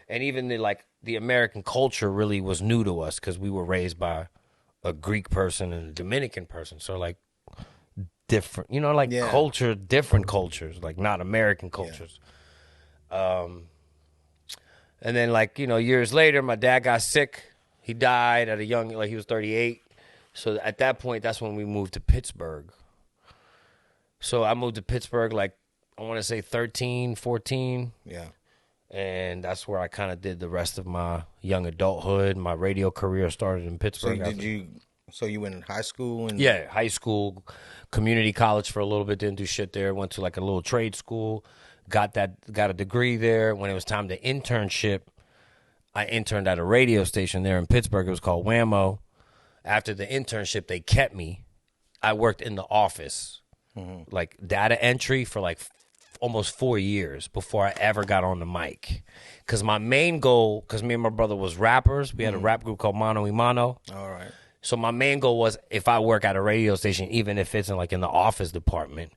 And even the American culture really was new to us, because we were raised by a Greek person and a Dominican person. So, like, different, culture, different cultures, like not American cultures. Yeah. And then, years later, my dad got sick. He died at a young, he was 38. So at that point, that's when we moved to Pittsburgh. So I moved to Pittsburgh, I want to say 13, 14. Yeah. And that's where I kind of did the rest of my young adulthood. My radio career started in Pittsburgh.
So So you went in high school and
Yeah, high school, community college for a little bit, didn't do shit there. Went to like a little trade school, got a degree there. When it was time to internship, I interned at a radio station there in Pittsburgh. It was called Whammo. After the internship, they kept me. I worked in the office, like data entry for like almost 4 years before I ever got on the mic. Because my main goal, because me and my brother was rappers, we had a rap group called Mano y Mano.
all right.
So my main goal was, if I work at a radio station, even if it's in like in the office department,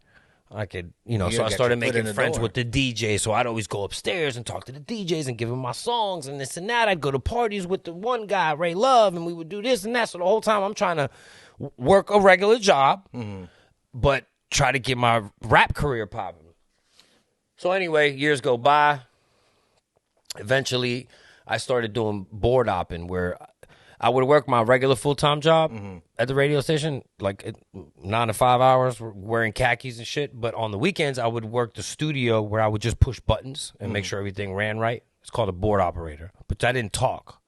I could, so I started making friends with the DJ. So I'd always go upstairs and talk to the DJs and give them my songs and this and that. I'd go to parties with the one guy, Ray Love, and we would do this and that. So the whole time I'm trying to work a regular job, but try to get my rap career popping. So anyway, years go by. Eventually, I started doing board hopping, where I would work my regular full-time job at the radio station, like 9 to 5 hours, wearing khakis and shit. But on the weekends, I would work the studio, where I would just push buttons and make sure everything ran right. It's called a board operator. But I didn't talk.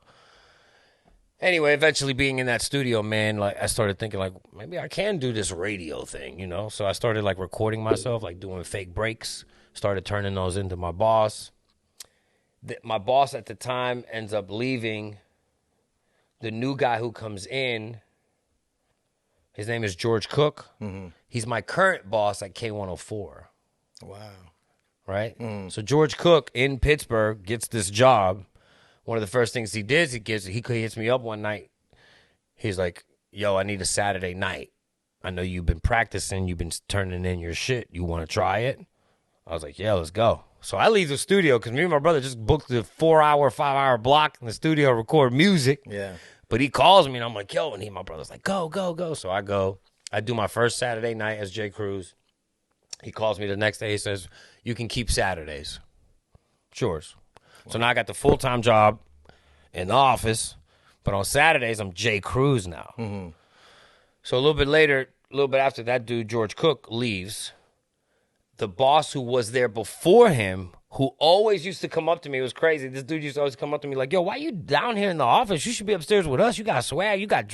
Anyway, eventually being in that studio, man, like I started thinking, like, maybe I can do this radio thing, So I started like recording myself, like doing fake breaks. Started turning those into my boss. My boss at the time ends up leaving. The new guy who comes in, his name is George Cook. He's my current boss at K104.
Wow.
Right? So George Cook in Pittsburgh gets this job. One of the first things he did, he hits me up one night. He's like, yo, I need a Saturday night. I know you've been practicing. You've been turning in your shit. You want to try it? I was like, yeah, let's go. So I leave the studio because me and my brother just booked the 4-hour, 5-hour block in the studio, record music.
Yeah.
But he calls me and I'm like, yo, and my brother's like, go, go, go. So I go. I do my first Saturday night as J-Kruz. He calls me the next day. He says, you can keep Saturdays. It's yours. Wow. So now I got the full-time job in the office. But on Saturdays, I'm J-Kruz now. So a little bit later, a little bit after that dude, George Cook, leaves. The boss who was there before him, who always used to come up to me, it was crazy. This dude used to always come up to me like, yo, why you down here in the office? You should be upstairs with us. You got swag. You got,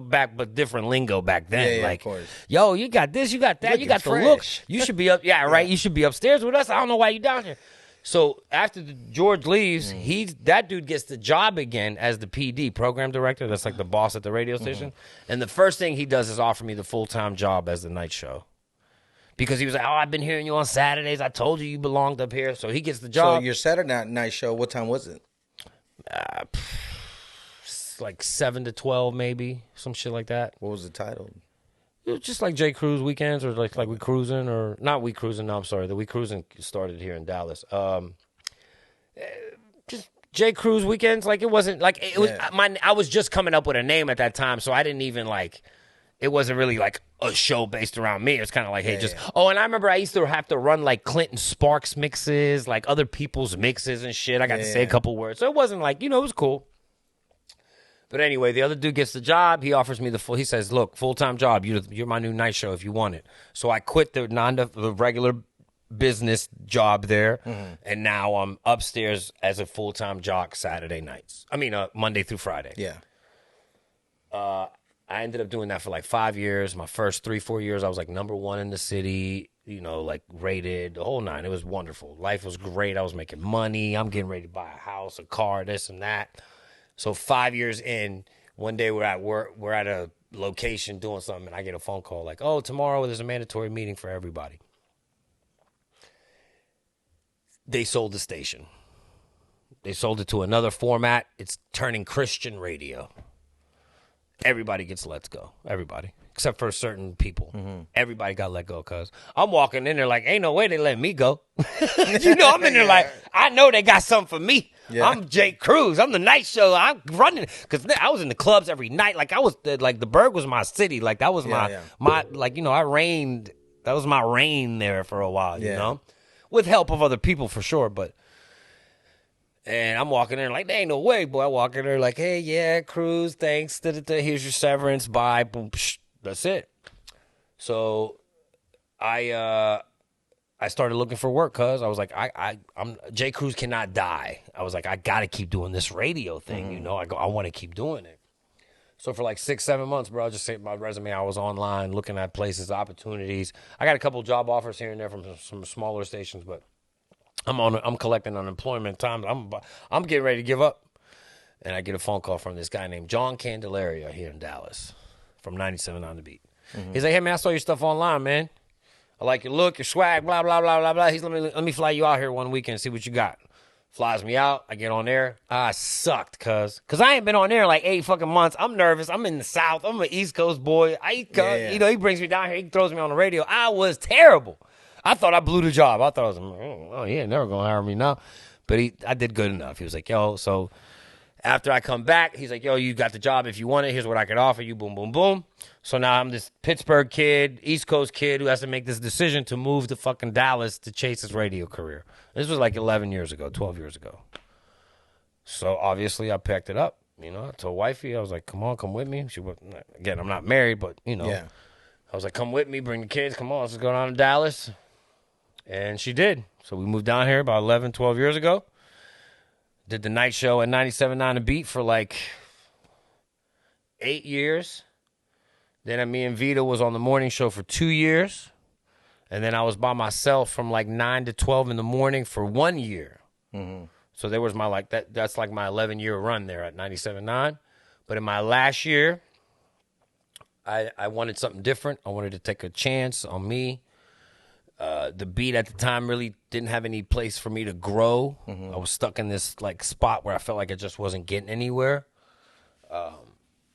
back, but different lingo back then.
Yeah,
like,
of course.
Yo, you got this, you got that, you got fresh. The look. You should be up. Yeah, right. You should be upstairs with us. I don't know why you down here. So after George leaves, that dude gets the job again as the PD, program director. That's like the boss at the radio station. And the first thing he does is offer me the full-time job as the night show. Because he was like, oh, I've been hearing you on Saturdays. I told you belonged up here. So he gets the job.
So your Saturday night show, what time was it?
Like 7 to 12 maybe, some shit like that.
What was the title?
It was just like J-Kruz Weekends, or like We Cruising, or not We Cruising, no, I'm sorry. The We Cruising started here in Dallas. Just J-Kruz Weekends. Like, it wasn't, like, it was, I was just coming up with a name at that time, so I didn't even, like, it wasn't really like a show based around me. It was kind of like, hey, oh, and I remember I used to have to run like Clinton Sparks mixes, like other people's mixes and shit. I got to say a couple words. So it wasn't like, it was cool. But anyway, the other dude gets the job. He offers me he says, look, full-time job. You're my new night show if you want it. So I quit the regular business job there. And now I'm upstairs as a full-time jock Saturday nights. I mean, Monday through Friday.
Yeah.
I ended up doing that for like 5 years. My first 3-4 years, I was like #1 in the city, like rated, the whole nine. It was wonderful. Life was great. I was making money. I'm getting ready to buy a house, a car, this and that. So 5 years in, one day we're at work, we're at a location doing something, and I get a phone call like, oh, tomorrow there's a mandatory meeting for everybody. They sold the station. They sold it to another format. It's turning Christian radio. Everybody gets let go. Everybody. Except for certain people. Everybody got let go, cuz I'm walking in there like, ain't no way they let me go. I'm in there like, I know they got something for me. Yeah. I'm J-Kruz. I'm the night show. I'm running. Because I was in the clubs every night. Like, I was, like, the Berg was my city. Like, that was my, like, I reigned. That was my reign there for a while, you know? With help of other people, for sure, but. And I'm walking in like, there ain't no way, boy. I walk in there like, hey, yeah, Cruz, thanks. Here's your severance. Bye. Boom. Psh, that's it. So I started looking for work because I was like, I'm J-Kruz cannot die. I was like, I got to keep doing this radio thing. I want to keep doing it. So for like 6-7 months, bro, I just saved my resume. I was online looking at places, opportunities. I got a couple job offers here and there from some smaller stations, but I'm collecting unemployment time. I'm getting ready to give up. And I get a phone call from this guy named John Candelaria here in Dallas from 97 on the Beat. He's like, hey, man, I saw your stuff online, man. I like your look, your swag, blah, blah, blah, blah, blah. He's let me fly you out here one weekend and see what you got. Flies me out. I get on there. I sucked, cuz I ain't been on there in like 8 fucking months. I'm nervous. I'm in the South. I'm an East Coast boy. You know, he brings me down here. He throws me on the radio. I was terrible. I thought I blew the job. I thought I was, oh, he ain't never going to hire me now. But I did good enough. He was like, yo, so after I come back, he's like, yo, you got the job if you want it. Here's what I could offer you. Boom, boom, boom. So now I'm this Pittsburgh kid, East Coast kid who has to make this decision to move to fucking Dallas to chase his radio career. This was like 11 years ago, 12 years ago. So obviously I picked it up. You know, I told wifey, I was like, come on, come with me. She was, again, I'm not married, but, you know. Yeah. I was like, come with me, bring the kids. Come on, let's go down to Dallas. And she did. So we moved down here about 11, 12 years ago. Did the night show at 97.9 The Beat for like 8 years. Then me and Vita was on the morning show for 2 years. And then I was by myself from like 9 to 12 in the morning for 1 year. Mm-hmm. So there was my like that's like my 11-year run there at 97.9. But in my last year, I wanted something different. I wanted to take a chance on me. The Beat at the time really didn't have any place for me to grow. Mm-hmm. I was stuck in this like spot where I felt like I just wasn't getting anywhere.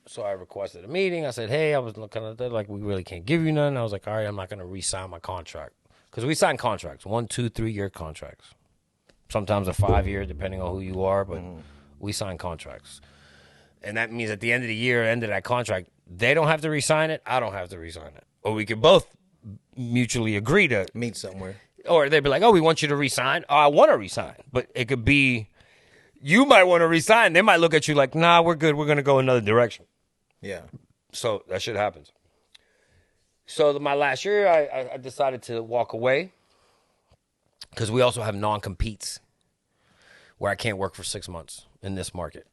So I requested a meeting. I said, hey, I was looking at that, like, we really can't give you none. I was like, all right, I'm not going to re-sign my contract. Because we sign contracts, 1, 2, 3-year contracts. Sometimes a 5-year, depending on who you are, but we sign contracts. And that means at the end of the year, end of that contract, they don't have to re-sign it, I don't have to re-sign it. Or we could both mutually agree to
meet somewhere.
Or they'd be like, oh, we want you to resign. Oh, I want to resign. But it could be, you might want to resign. They might look at you like, nah, we're good. We're going to go another direction. Yeah. So that shit happens. So my last year, I decided to walk away because we also have non-competes where I can't work for 6 months in this market.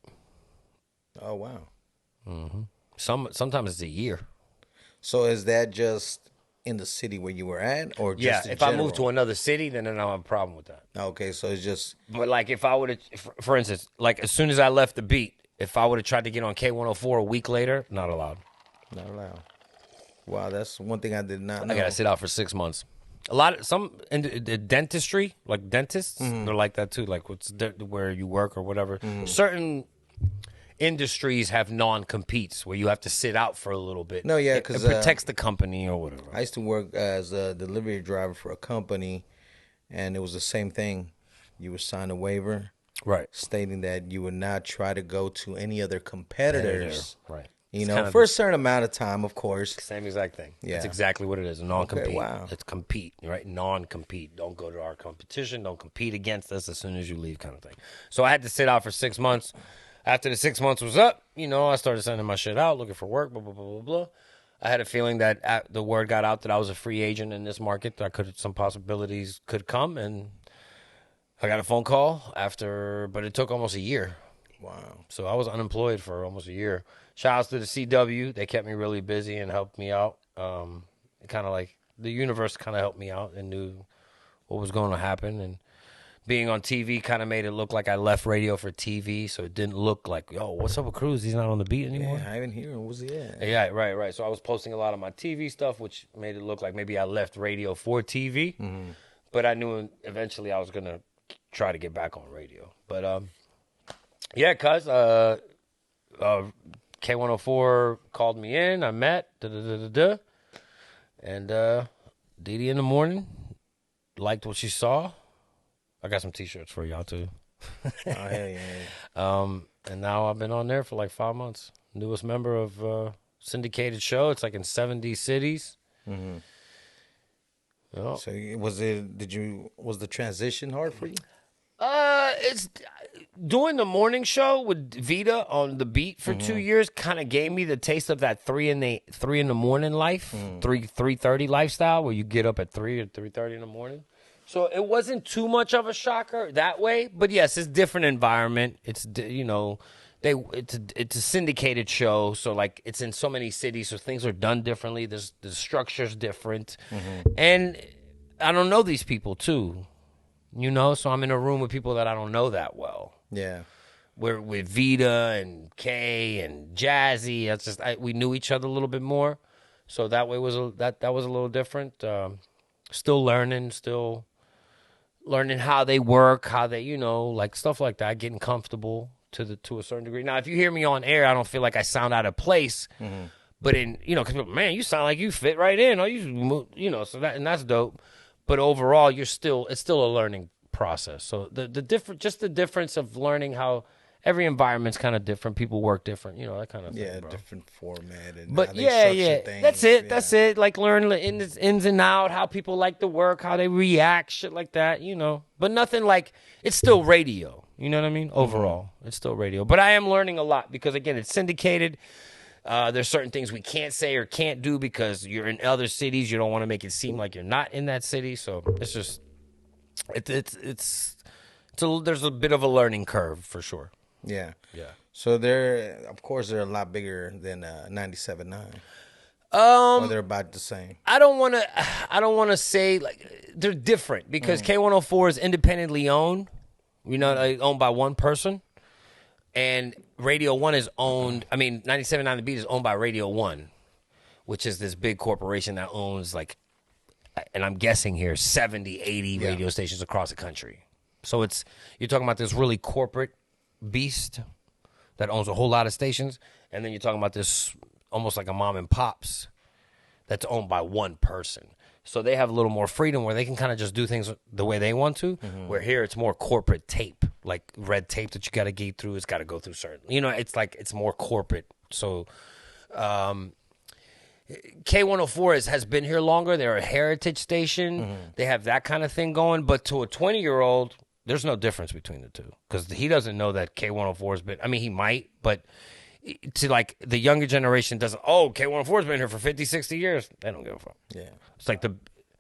Oh, wow.
Mm-hmm. Sometimes it's a year.
So is that just in the city where you were at, or just
if I move to another city, then I don't have a problem with that.
Okay, so it's just.
But like if I would have, for instance, like as soon as I left the Beat, if I would have tried to get on K104 a week later, not allowed.
Not allowed. Wow, that's one thing I did not know.
I gotta sit out for 6 months. A lot of some in the dentistry, like dentists, they're like that too. Like where you work or whatever. Certain industries have non-competes where you have to sit out for a little bit.
No, yeah, because
it protects the company or whatever.
I used to work as a delivery driver for a company, and it was the same thing. You would sign a waiver,
right,
stating that you would not try to go to any other competitors,
right?
You know, for a certain amount of time, of course.
Same exact thing. Yeah, that's exactly what it is. A non-compete.
Okay, wow.
It's compete, right? Non-compete. Don't go to our competition. Don't compete against us as soon as you leave, kind of thing. So I had to sit out for 6 months. After the 6 months was up, you know, I started sending my shit out, looking for work, blah, blah, blah, blah, blah. I had a feeling that the word got out that I was a free agent in this market, that some possibilities could come, and I got a phone call but it took almost a year.
Wow.
So I was unemployed for almost a year. Shout outs to the CW. They kept me really busy and helped me out. Kind of like the universe kind of helped me out and knew what was going to happen, and being on TV kind of made it look like I left radio for TV, so it didn't look like, yo, what's up with Cruz? He's not on the Beat anymore?
Yeah, I didn't hear him. Where's he at?
Yeah, right. So I was posting a lot of my TV stuff, which made it look like maybe I left radio for TV. Mm-hmm. But I knew eventually I was going to try to get back on radio. But, yeah, cuz K104 called me in. I met, and Dee Dee in the morning liked what she saw. I got some T-shirts for y'all, too.
Oh, yeah.
And now I've been on there for like 5 months. Newest member of syndicated show. It's like in 70 cities. Mm-hmm. Oh.
So was the transition hard for you?
It's doing the morning show with Vita on the Beat for 2 years kind of gave me the taste of that 3 in the morning life, 3:30 lifestyle, where you get up at 3 or 3:30 in the morning. So it wasn't too much of a shocker that way, but yes, it's different environment. It's, you know, it's a syndicated show, so like it's in so many cities, so things are done differently. The structure's different, and I don't know these people too, so I'm in a room with people that I don't know that well.
Yeah.
We're with Vita and Kay and Jazzy. That's just we knew each other a little bit more, so that way that was a little different. Still learning how they work, how they like stuff like that, getting comfortable to a certain degree. Now, if you hear me on air, I don't feel like I sound out of place, but in because man, you sound like you fit right in. So that's dope. But overall, it's still a learning process. So the difference of learning how every environment's kind of different. People work different, that kind of thing.
Yeah,
bro.
Different format. And
but
how they structure things.
That's it. Like learn the ins and out, how people like to work, how they react, shit like that. But nothing like it's still radio. You know what I mean? Overall, it's still radio. But I am learning a lot because again, it's syndicated. There's certain things we can't say or can't do because you're in other cities. You don't want to make it seem like you're not in that city. So it's just there's a bit of a learning curve for sure.
Yeah.
Yeah.
So they're a lot bigger than 97.9. Or they're about the same.
I don't want to say like they're different because K104 is independently owned. Like, owned by one person. And Radio 1 is owned, 97.9 The Beat is owned by Radio 1, which is this big corporation that owns like, and I'm guessing here, 70, 80 radio stations across the country. So you're talking about this really corporate beast that owns a whole lot of stations, and then you're talking about this almost like a mom and pops that's owned by one person. So they have a little more freedom where they can kind of just do things the way they want to, where here it's more corporate tape, like red tape that you got to get through. It's got to go through certain, it's like it's more corporate. So K104 has been here longer. They're a heritage station. They have that kind of thing going. But to a 20-year-old, there's no difference between the two because he doesn't know that K104 has been. He might, but to like the younger generation doesn't. Oh, K104 has been here for 50, 60 years. They don't give a fuck. Yeah, it's like the.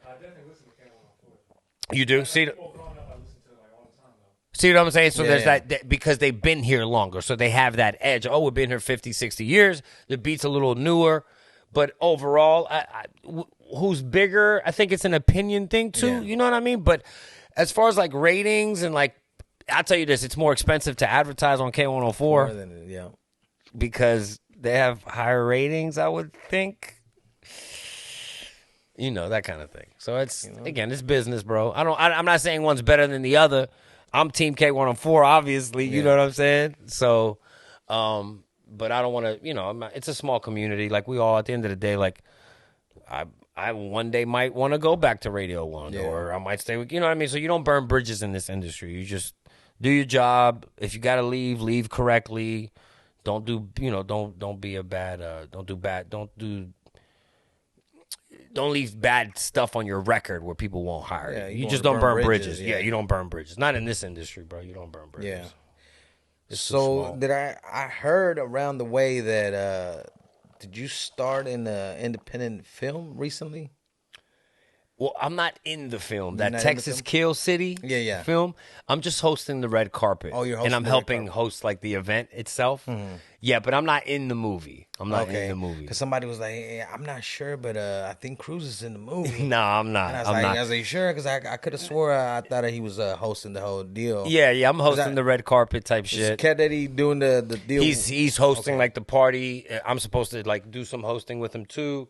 I definitely listen to K104.
You do see.
Growing up, I listen to it like all the time though.
See what I'm saying? So there's that because they've been here longer, so they have that edge. Oh, we've been here 50, 60 years. The beat's a little newer, but overall, who's bigger? I think it's an opinion thing too.
Yeah.
You know what I mean? But as far as like ratings and like, I'll tell you this: it's more expensive to advertise on K104.
More than it, yeah.
Because they have higher ratings, I would think. That kind of thing. So it's again, it's business, bro. I'm not saying one's better than the other. I'm Team K104, obviously. You know what I'm saying? So, but I don't want to. It's a small community. Like we all, at the end of the day, like I one day might want to go back to Radio 1, or I might stay with. You know what I mean? So you don't burn bridges in this industry. You just do your job. If you got to leave correctly. Don't do, don't be a bad, don't leave bad stuff on your record where people won't hire you. You just don't burn bridges. Yeah, you don't burn bridges. Not in this industry, bro. You don't burn bridges.
Yeah. So did I heard around the way that, did you start in the independent film recently?
Well, I'm not in the film. That Texas Kill City film. I'm just hosting the red carpet.
Oh, you're hosting
and I'm helping host like the event itself. Yeah, but I'm not in the movie. I'm not in the movie.
Because somebody was like, hey, I'm not sure, but I think Cruz is in the movie.
No, I'm not.
And I was like, sure? Because I could have swore I thought he was hosting the whole deal.
Yeah, I'm hosting the red carpet type shit.
Cat that he doing the deal.
He's hosting like the party. I'm supposed to like do some hosting with him too.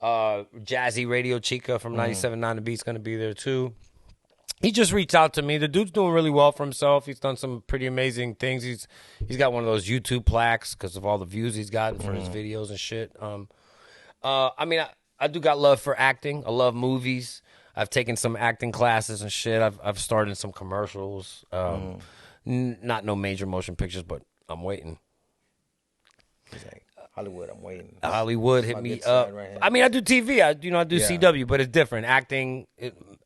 Jazzy Radio Chica from 97.9 The Beat's gonna be there too. He just reached out to me. The dude's doing really well for himself. He's done some pretty amazing things. He's got one of those YouTube plaques because of all the views he's gotten for his videos and shit. I do got love for acting. I love movies. I've taken some acting classes and shit. I've starred in some commercials. Not no major motion pictures, but I'm waiting.
He's like, Hollywood, I'm waiting.
Hollywood hit me up. Right, I do TV. I do CW, but it's different. Acting,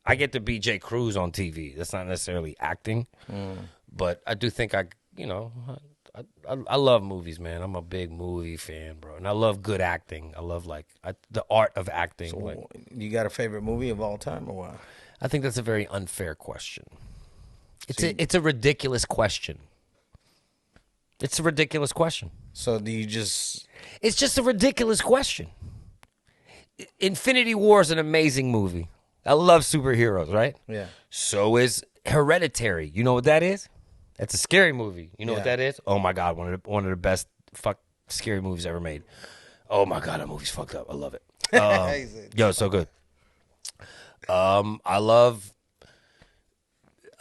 I get to be J-Kruz on TV. That's not necessarily acting, but I do think I love movies, man. I'm a big movie fan, bro, and I love good acting. I love the art of acting.
So, you got a favorite movie of all time, or what?
I think that's a very unfair question. It's a ridiculous question. It's a ridiculous question.
So do you just?
It's just a ridiculous question. Infinity War is an amazing movie. I love superheroes, right?
Yeah.
So is Hereditary. You know what that is? That's a scary movie. You know what
Yeah.
that is? Oh my God, one of the best scary movies ever made. Oh my God, that movie's fucked up. I love it. Yo, it's so good. I love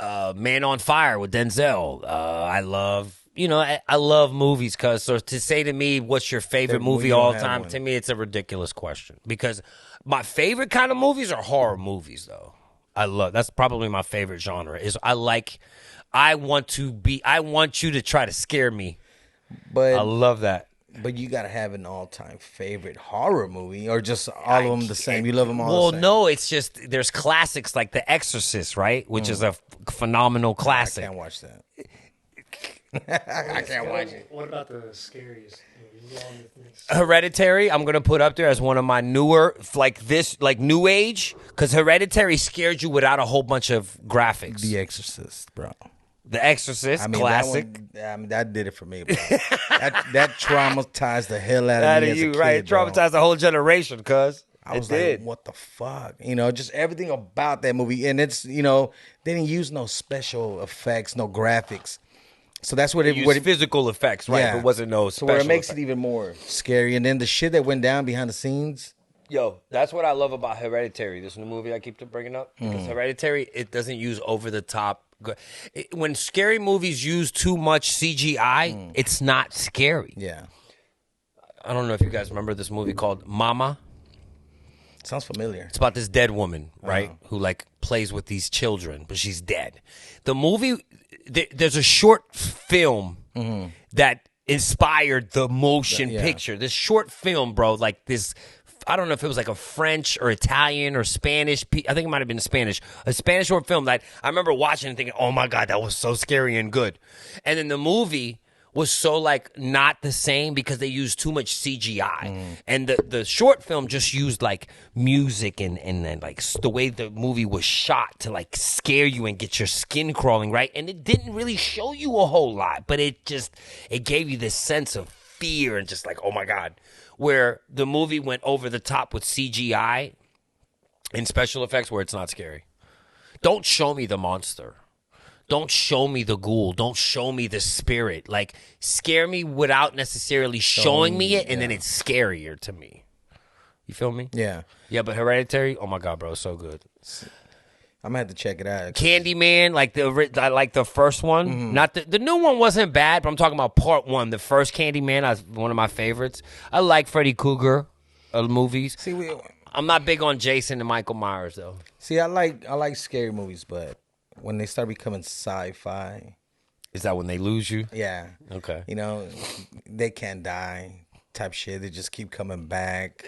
Man on Fire with Denzel. I love, I love movies, cuz so to say to me what's your favorite movie
you don't
all
have
time,
one.
to me it's a ridiculous question, because my favorite kind of movies are horror movies though. That's probably my favorite genre. I want you to try to scare me.
But
I love that.
But you gotta have an all-time favorite horror movie, or just all of them the same. You love them all.
Well,
the same?
no, it's just there's classics like The Exorcist, right? Which is a phenomenal
I
classic.
can't watch that. I can't watch it.
What about the scariest? You go on the things.
Hereditary, I'm gonna put up there as one of my newer, like new age, because Hereditary scared you without a whole bunch of graphics.
The Exorcist, bro.
The Exorcist,
I mean,
classic.
that did it for me, bro. that traumatized the hell out of me as a kid,
right?
bro.
Traumatized the whole generation, cuz
I was like, what the fuck? Just everything about that movie. And it's, they didn't use no special effects, no graphics. So that's what
Used physical effects, right?
Yeah.
It wasn't no
So
special
where it makes
effects.
it even more scary. And then the shit that went down behind the scenes.
Yo, that's what I love about Hereditary. This new movie I keep bringing up. Because Hereditary, it doesn't use over the top. When scary movies use too much CGI, it's not scary.
Yeah.
I don't know if you guys remember this movie called Mama.
Sounds familiar.
It's about this dead woman, right? Who like plays with these children, but she's dead. The movie, there's a short film that inspired the motion picture. This short film, bro, like this. I don't know if it was like a French or Italian or Spanish. I think it might have been Spanish. A Spanish short film that I remember watching and thinking, oh my God, that was so scary and good. And then the movie was so like not the same because they used too much CGI. And the short film just used like music and then like the way the movie was shot to like scare you and get your skin crawling, right? And it didn't really show you a whole lot, but it gave you this sense of fear and just like, oh my God. Where the movie went over the top with CGI and special effects where it's not scary. Don't show me the monster. Don't show me the ghoul. Don't show me the spirit. Like, scare me without necessarily showing me it, and then it's scarier to me. You feel me?
Yeah.
Yeah, but Hereditary, oh my God, bro, so good.
I'm gonna have to check it out.
Candyman, I like the first one. Not the new one wasn't bad, but I'm talking about part one. The first Candyman, one of my favorites. I like Freddy Krueger movies. I'm not big on Jason and Michael Myers though.
See, I like scary movies, but when they start becoming sci-fi,
is that when they lose you?
Yeah.
Okay.
They can't die type shit. They just keep coming back.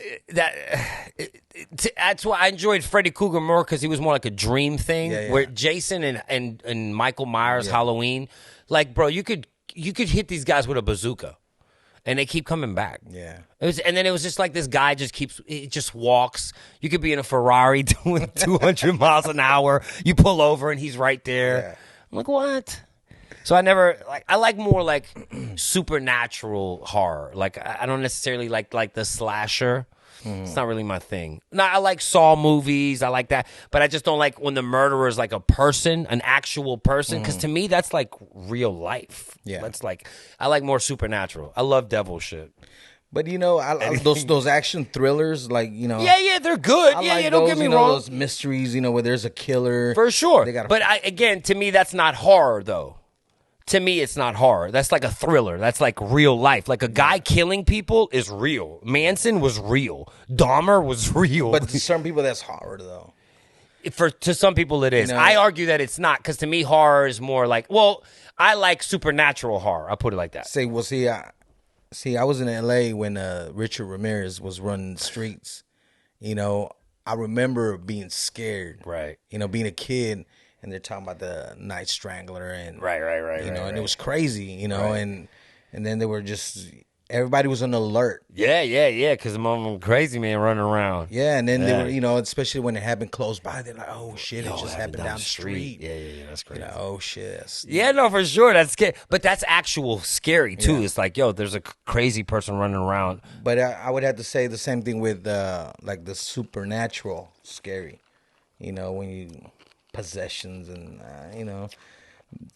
That's why I enjoyed Freddy Krueger more, because he was more like a dream thing.
Yeah.
Where Jason and Michael Myers, Halloween, like, bro, you could hit these guys with a bazooka, and they keep coming back.
Yeah.
And then it was just like this guy just walks. You could be in a Ferrari doing 200 miles an hour. You pull over and he's right there.
Yeah.
I'm like, what? So I like more like supernatural horror. Like, I don't necessarily like the slasher. It's not really my thing. No, I like Saw movies. I like that. But I just don't like when the murderer is like a person, an actual person. Because to me, that's like real life.
Yeah.
That's like, I like more supernatural. I love devil shit.
But I those action thrillers, like
Yeah, they're good.
I
Don't get me wrong.
Those mysteries, where there's a killer
For sure.
They gotta
But again, to me, that's not horror, though. To me, it's not horror. That's like a thriller. That's like real life. Like a guy killing people is real. Manson was real. Dahmer was real.
But to some people, that's horror, though.
To some people, it is. I argue that it's not, because to me, horror is more like, I like supernatural horror. I'll put it like that.
I was in L.A. when Richard Ramirez was running the streets. I remember being scared.
Right.
Being a kid, and they're talking about the Night Strangler and
Right.
and it was crazy. And then they were just everybody was on alert.
Yeah, because I'm crazy man running around.
Yeah, and then they were, you know, especially when it happened close by, they're like, oh shit,
Yo,
it just happened down the street.
Yeah, that's crazy.
You know, oh shit.
Yeah, no, for sure. That's scary. But that's actual scary, too. It's like, yo, there's a crazy person running around.
But I would have to say the same thing with, like, the supernatural scary. You know, when you, possessions and, you know.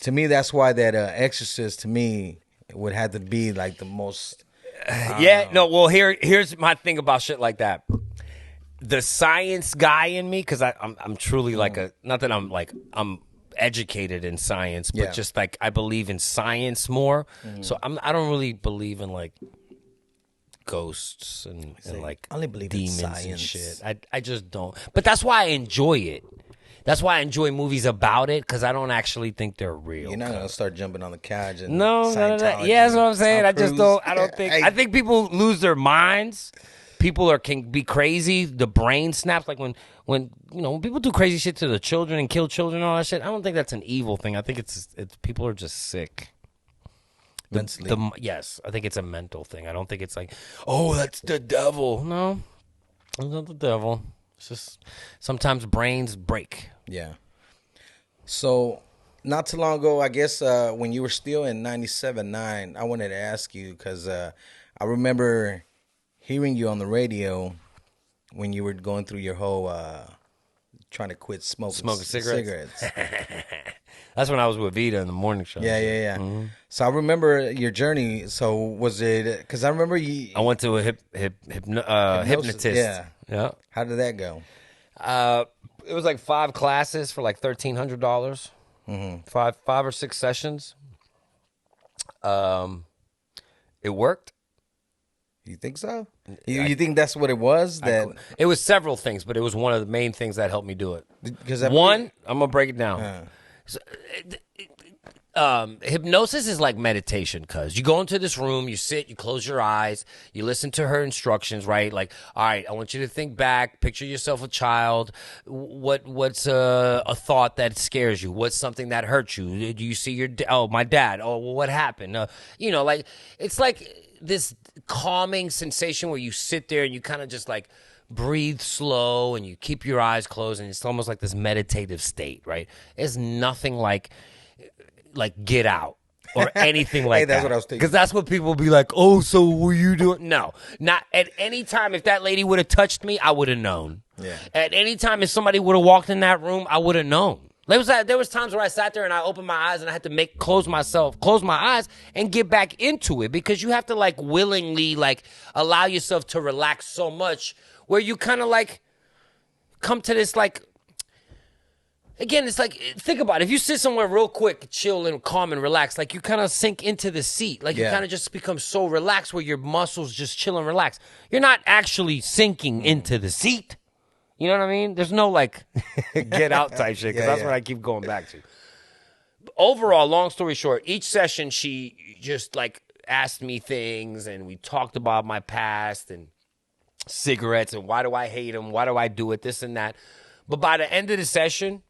To me, that's why that Exorcist, to me, would have to be, like, the most...
Well, here's my thing about shit like that. The science guy in me, because I'm truly like not that I'm educated in science, but just like I believe in science more. So I don't really believe in like ghosts and like
I only believe
demons
in science
and shit. I just don't. But that's why I enjoy it. That's why I enjoy movies about it, because I don't actually think they're real.
You're not gonna start jumping on the couch and
none of that. Yeah, that's what I'm saying. I just don't. I don't think. I think people lose their minds. People can be crazy. The brain snaps. Like when when people do crazy shit to the children and kill children and all that shit. I don't think that's an evil thing. I think it's people are just sick.
Mentally.
Yes, I think it's a mental thing. I don't think it's like, oh, that's the devil. No, it's not the devil. It's just sometimes brains break.
Yeah. So, not too long ago, I guess when you were still in 97.9, I wanted to ask you because I remember hearing you on the radio when you were going through your whole trying to quit smoking cigarettes.
That's when I was with Vita in the morning show.
Yeah.
Mm-hmm.
So I remember your journey. So was it? Because I remember you.
I went to a hypnotist. Yeah.
How did that go?
It was like 5 classes for like $1,300. Mm-hmm. Five or 6 sessions. It worked.
You think so? You think that's what it was?
It was several things, but it was one of the main things that helped me do it.
Because
I'm gonna break it down. So, hypnosis is like meditation, cuz you go into this room, you sit, you close your eyes, you listen to her instructions, right? Like, all right, I want you to think back, picture yourself a child. What's a thought that scares you? What's something that hurts you? Do you see my dad? Oh, well, what happened? Like it's like this calming sensation where you sit there and you kind of just like breathe slow and you keep your eyes closed, and it's almost like this meditative state, right? It's nothing like Get Out or anything like that.
That's what I was thinking.
Because that's what people be like, oh, so were you doing? No, not at any time. If that lady would have touched me, I would have known.
Yeah.
At any time, if somebody would have walked in that room, I would have known. There was times where I sat there and I opened my eyes and I had to close my eyes and get back into it, because you have to like willingly like allow yourself to relax so much where you kind of like come to this like, again, it's like, think about it. If you sit somewhere real quick, chill and calm and relax, like you kind of sink into the seat. Like you kind of just become so relaxed where your muscles just chill and relax. You're not actually sinking into the seat. You know what I mean? There's no like Get Out type shit, because that's what I keep going back to. Overall, long story short, each session she just like asked me things, and we talked about my past and cigarettes and why do I hate them? Why do I do it? This and that. But by the end of the session,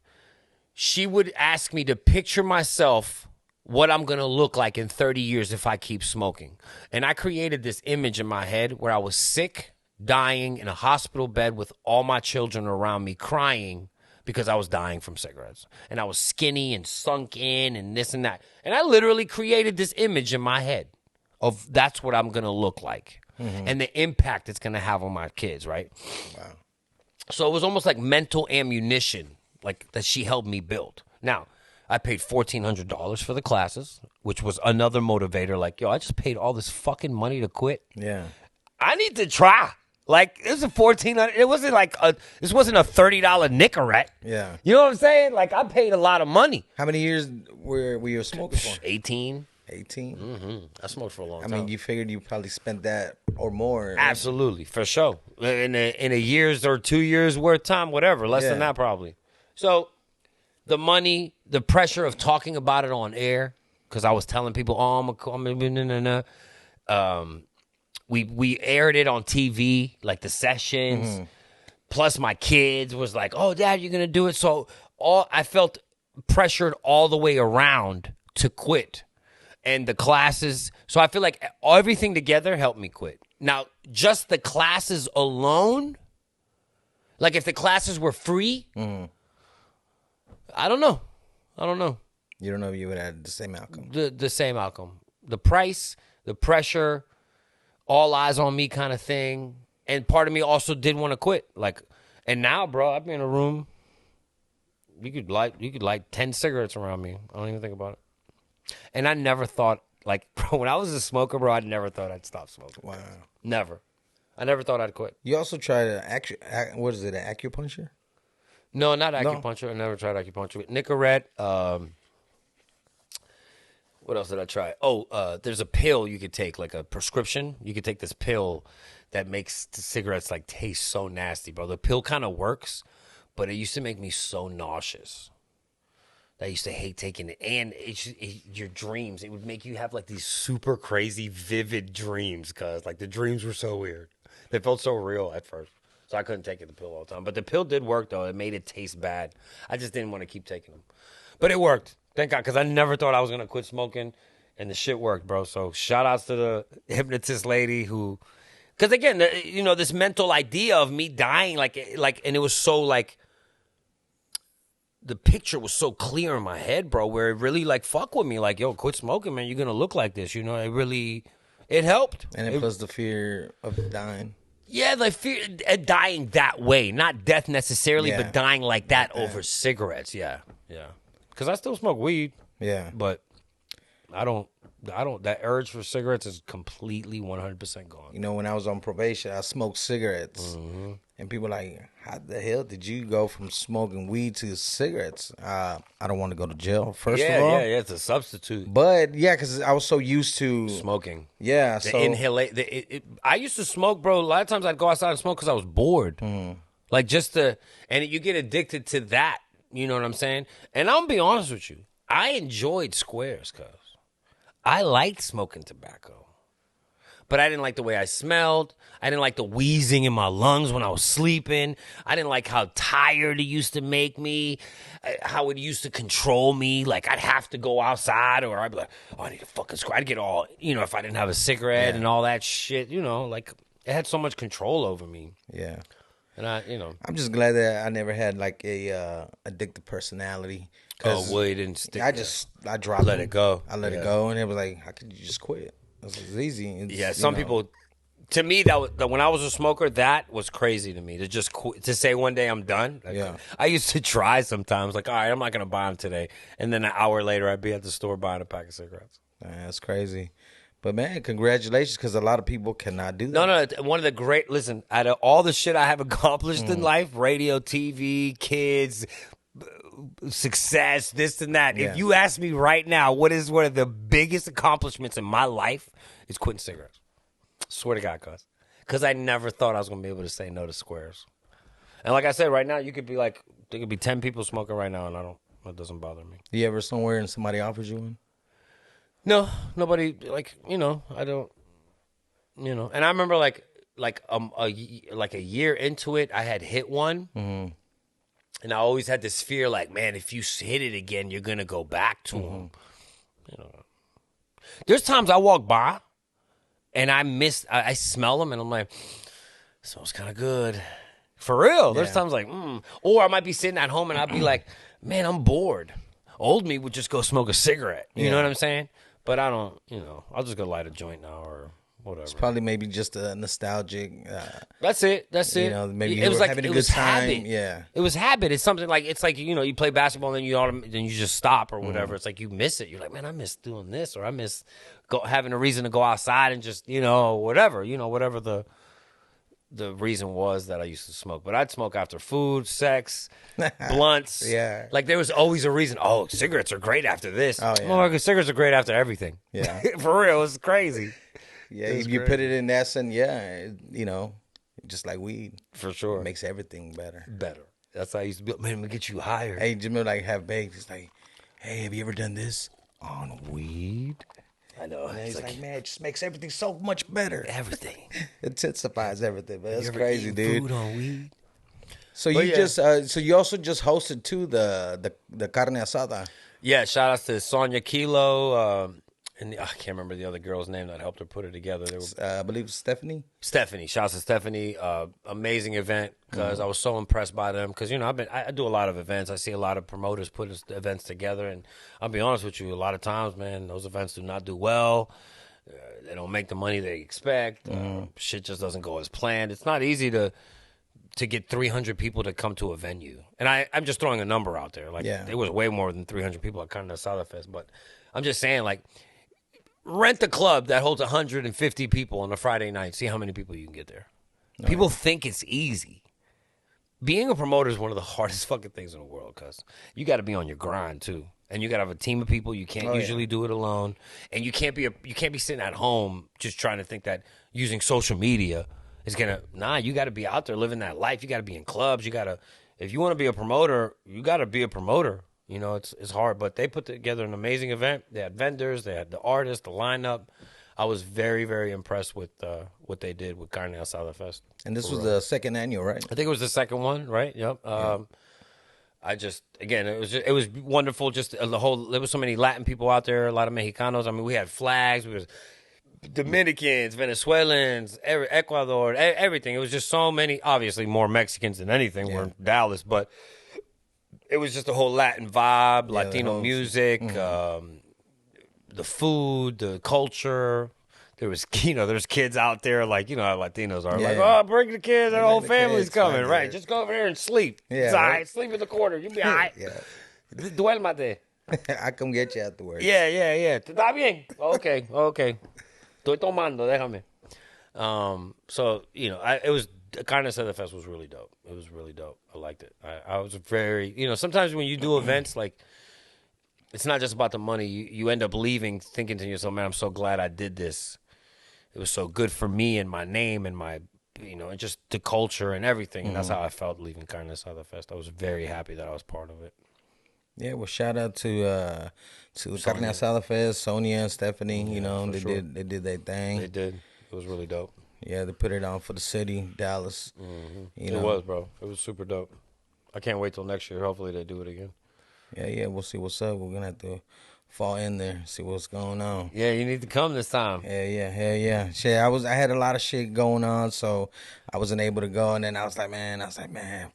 she would ask me to picture myself what I'm going to look like in 30 years if I keep smoking. And I created this image in my head where I was sick, dying in a hospital bed with all my children around me crying because I was dying from cigarettes. And I was skinny and sunk in and this and that. And I literally created this image in my head of that's what I'm going to look like. Mm-hmm. And the impact it's going to have on my kids, right? Wow. So it was almost like mental ammunition, like that she helped me build. Now, I paid $1,400 for the classes, which was another motivator. Like, yo, I just paid all this fucking money to quit.
Yeah.
I need to try. Like, it was a $1,400. It wasn't like this wasn't a $30 Nicorette.
Yeah.
You know what I'm saying? Like, I paid a lot of money.
How many years were you smoking for?
18.
18?
Mm-hmm. I smoked for a long time.
I mean, you figured you probably spent that or more.
Absolutely, for sure. In a year's or 2 years worth time, whatever. Less than that probably. So, the money, the pressure of talking about it on air, because I was telling people, we aired it on TV, like the sessions. Mm-hmm. Plus, my kids was like, "Oh, Dad, you're gonna do it." So I felt pressured all the way around to quit, and the classes. So I feel like everything together helped me quit. Now, just the classes alone, like if the classes were free, I don't know.
You don't know if you would have the same outcome.
The same outcome. The price, the pressure, all eyes on me kind of thing. And part of me also did want to quit. Like, and now, bro, I've been in a room. You could light 10 cigarettes around me. I don't even think about it. And I never thought, like, bro, when I was a smoker, bro, I never thought I'd stop smoking.
Wow.
Never. I never thought I'd quit.
You also tried what is it, an acupuncture?
No, not acupuncture. I never tried acupuncture. Nicorette. What else did I try? Oh, there's a pill you could take, like a prescription. You could take this pill that makes the cigarettes like taste so nasty, bro. The pill kind of works, but it used to make me so nauseous. I used to hate taking it. And your dreams, it would make you have like these super crazy, vivid dreams, because like the dreams were so weird. They felt so real at first. So I couldn't take the pill all the time. But the pill did work, though. It made it taste bad. I just didn't want to keep taking them. But it worked. Thank God, because I never thought I was going to quit smoking. And the shit worked, bro. So shout outs to the hypnotist lady who... Because again, you know, this mental idea of me dying, like, and it was so like... The picture was so clear in my head, bro, where it really like fuck with me. Like, yo, quit smoking, man. You're going to look like this. You know, it helped.
And it plus the fear of dying.
Yeah, like fear dying that way, not death necessarily, but dying like that over cigarettes. Yeah. Because I still smoke weed.
Yeah,
but I don't. That urge for cigarettes is completely 100% gone.
You know, when I was on probation, I smoked cigarettes, and people were like, "How the hell did you go from smoking weed to cigarettes?" I don't want to go to jail. First of all,
yeah, it's a substitute.
But yeah, because I was so used to
smoking.
Yeah,
so I used to smoke, bro. A lot of times I'd go outside and smoke because I was bored. Like and you get addicted to that. You know what I'm saying? And I'm gonna be honest with you, I enjoyed squares, cuz I liked smoking tobacco. But I didn't like the way I smelled. I didn't like the wheezing in my lungs when I was sleeping. I didn't like how tired it used to make me, how it used to control me. Like, I'd have to go outside, or I'd be like, oh, I need a fucking square. I'd get all, you know, if I didn't have a cigarette and all that shit, you know, like, it had so much control over me.
Yeah.
And
I'm just glad that I never had, like, a addictive personality.
Oh, well, you didn't stick.
I dropped
let it go.
I let it go, and it was like, how could you just quit? It was easy.
Some people, to me, that when I was a smoker, that was crazy to me to just quit, to say one day I'm done. Like, I used to try sometimes, like, all right, I'm not gonna buy them today, and then an hour later, I'd be at the store buying a pack of cigarettes.
Man, that's crazy. But man, congratulations, because a lot of people cannot do that.
No, one of the great. Listen, out of all the shit I have accomplished in life, radio, TV, kids, success, this and that. If you ask me right now, what is one of the biggest accomplishments in my life, is quitting cigarettes. Swear to God, because I never thought I was gonna be able to say no to squares. And like I said, right now you could be like, there could be 10 people smoking right now, and it doesn't bother me.
You ever somewhere and somebody offers you one?
No, nobody. Like, you know, I don't. You know, and I remember like a year into it, I had hit one. And I always had this fear, like, man, if you hit it again, you're going to go back to them. You know, there's times I walk by and I smell them and I'm like, smells kind of good. For real. There's times like, Or I might be sitting at home and I'd be like, man, I'm bored. Old me would just go smoke a cigarette. You know what I'm saying? But I don't, you know, I'll just go light a joint now or whatever. It's
probably maybe just a nostalgic.
That's it.
You know, maybe it was like having a good time.
Habit.
Yeah,
it was habit. It's something like, it's like, you know, you play basketball and then you just stop or whatever. It's like you miss it. You're like, man, I miss doing this, or I miss having a reason to go outside and just, you know, whatever the reason was that I used to smoke. But I'd smoke after food, sex, blunts. Like there was always a reason. Oh, cigarettes are great after this. Oh yeah, well, cigarettes are great after everything. Yeah, for real, it's crazy.
Yeah, if you put it in that sense, you know, just like weed.
For sure.
It makes everything better.
That's how I used to be. Man, I'm going to get you higher.
Hey, Jimmy, like, have bakes. It's like, hey, have you ever done this on weed?
I know.
And he's like, man, it just makes everything so much better.
Everything.
It intensifies everything, but that's crazy, dude.
Food on weed?
So you also just hosted, too, the carne asada.
Yeah, shout out to Sonia Kilo, And I can't remember the other girl's name that helped her put it together. They were,
I believe it's Stephanie.
Stephanie, shouts to Stephanie. Amazing event because I was so impressed by them. Because I do a lot of events. I see a lot of promoters put events together, and I'll be honest with you, a lot of times, man, those events do not do well. They don't make the money they expect. Shit just doesn't go as planned. It's not easy to get 300 people to come to a venue, and I'm just throwing a number out there. Like there was way more than 300 people at Carne Asada Fest, but I'm just saying, like, rent a club that holds 150 people on a Friday night. See how many people you can get there. People think it's easy. Being a promoter is one of the hardest fucking things in the world because you got to be on your grind too, and you got to have a team of people. You can't usually do it alone, and you can't be sitting at home just trying to think that using social media is gonna. Nah, you got to be out there living that life. You got to be in clubs. You got to, if you want to be a promoter, you got to be a promoter. You know, it's hard, but they put together an amazing event. They had vendors, they had the artists, the lineup. I was very, very impressed with what they did with Carne Asada Fest.
And this was the second annual, right?
I think it was the second one, right? Yep. I just, again, it was wonderful. Just there was so many Latin people out there, a lot of Mexicanos. I mean, we had flags, we was Dominicans, Venezuelans, Ecuador, everything. It was just so many. Obviously, more Mexicans than anything. We're in Dallas, but it was just a whole Latin vibe, Latino music, the food, the culture. There was, there's kids out there like, how Latinos are. Bring the kids, our whole family's coming, right? Just go over there and sleep. It's all right. Sleep in the corner. You'll be all right. Duérmate.
I come get you afterwards.
Yeah. ¿Está bien? Okay. Estoy tomando, déjame. So, it was, Carne Asada Fest was really dope. It was really dope. I liked it. I was very, sometimes when you do events, like, it's not just about the money. You end up leaving thinking to yourself, man, I'm so glad I did this. It was so good for me and my name and my, and just the culture and everything. And that's how I felt leaving Carne Asada Fest. I was very happy that I was part of it.
Yeah, well, shout out to Carne Asada Fest, Sonia and Stephanie. They did their thing.
They did. It was really dope.
Yeah, they put it on for the city, Dallas.
It was, bro. It was super dope. I can't wait till next year. Hopefully they do it again.
Yeah, we'll see what's up. We're going to have to fall in there, see what's going on.
Yeah, you need to come this time.
Yeah. Shit, I had a lot of shit going on, so I wasn't able to go. And then I was like, man,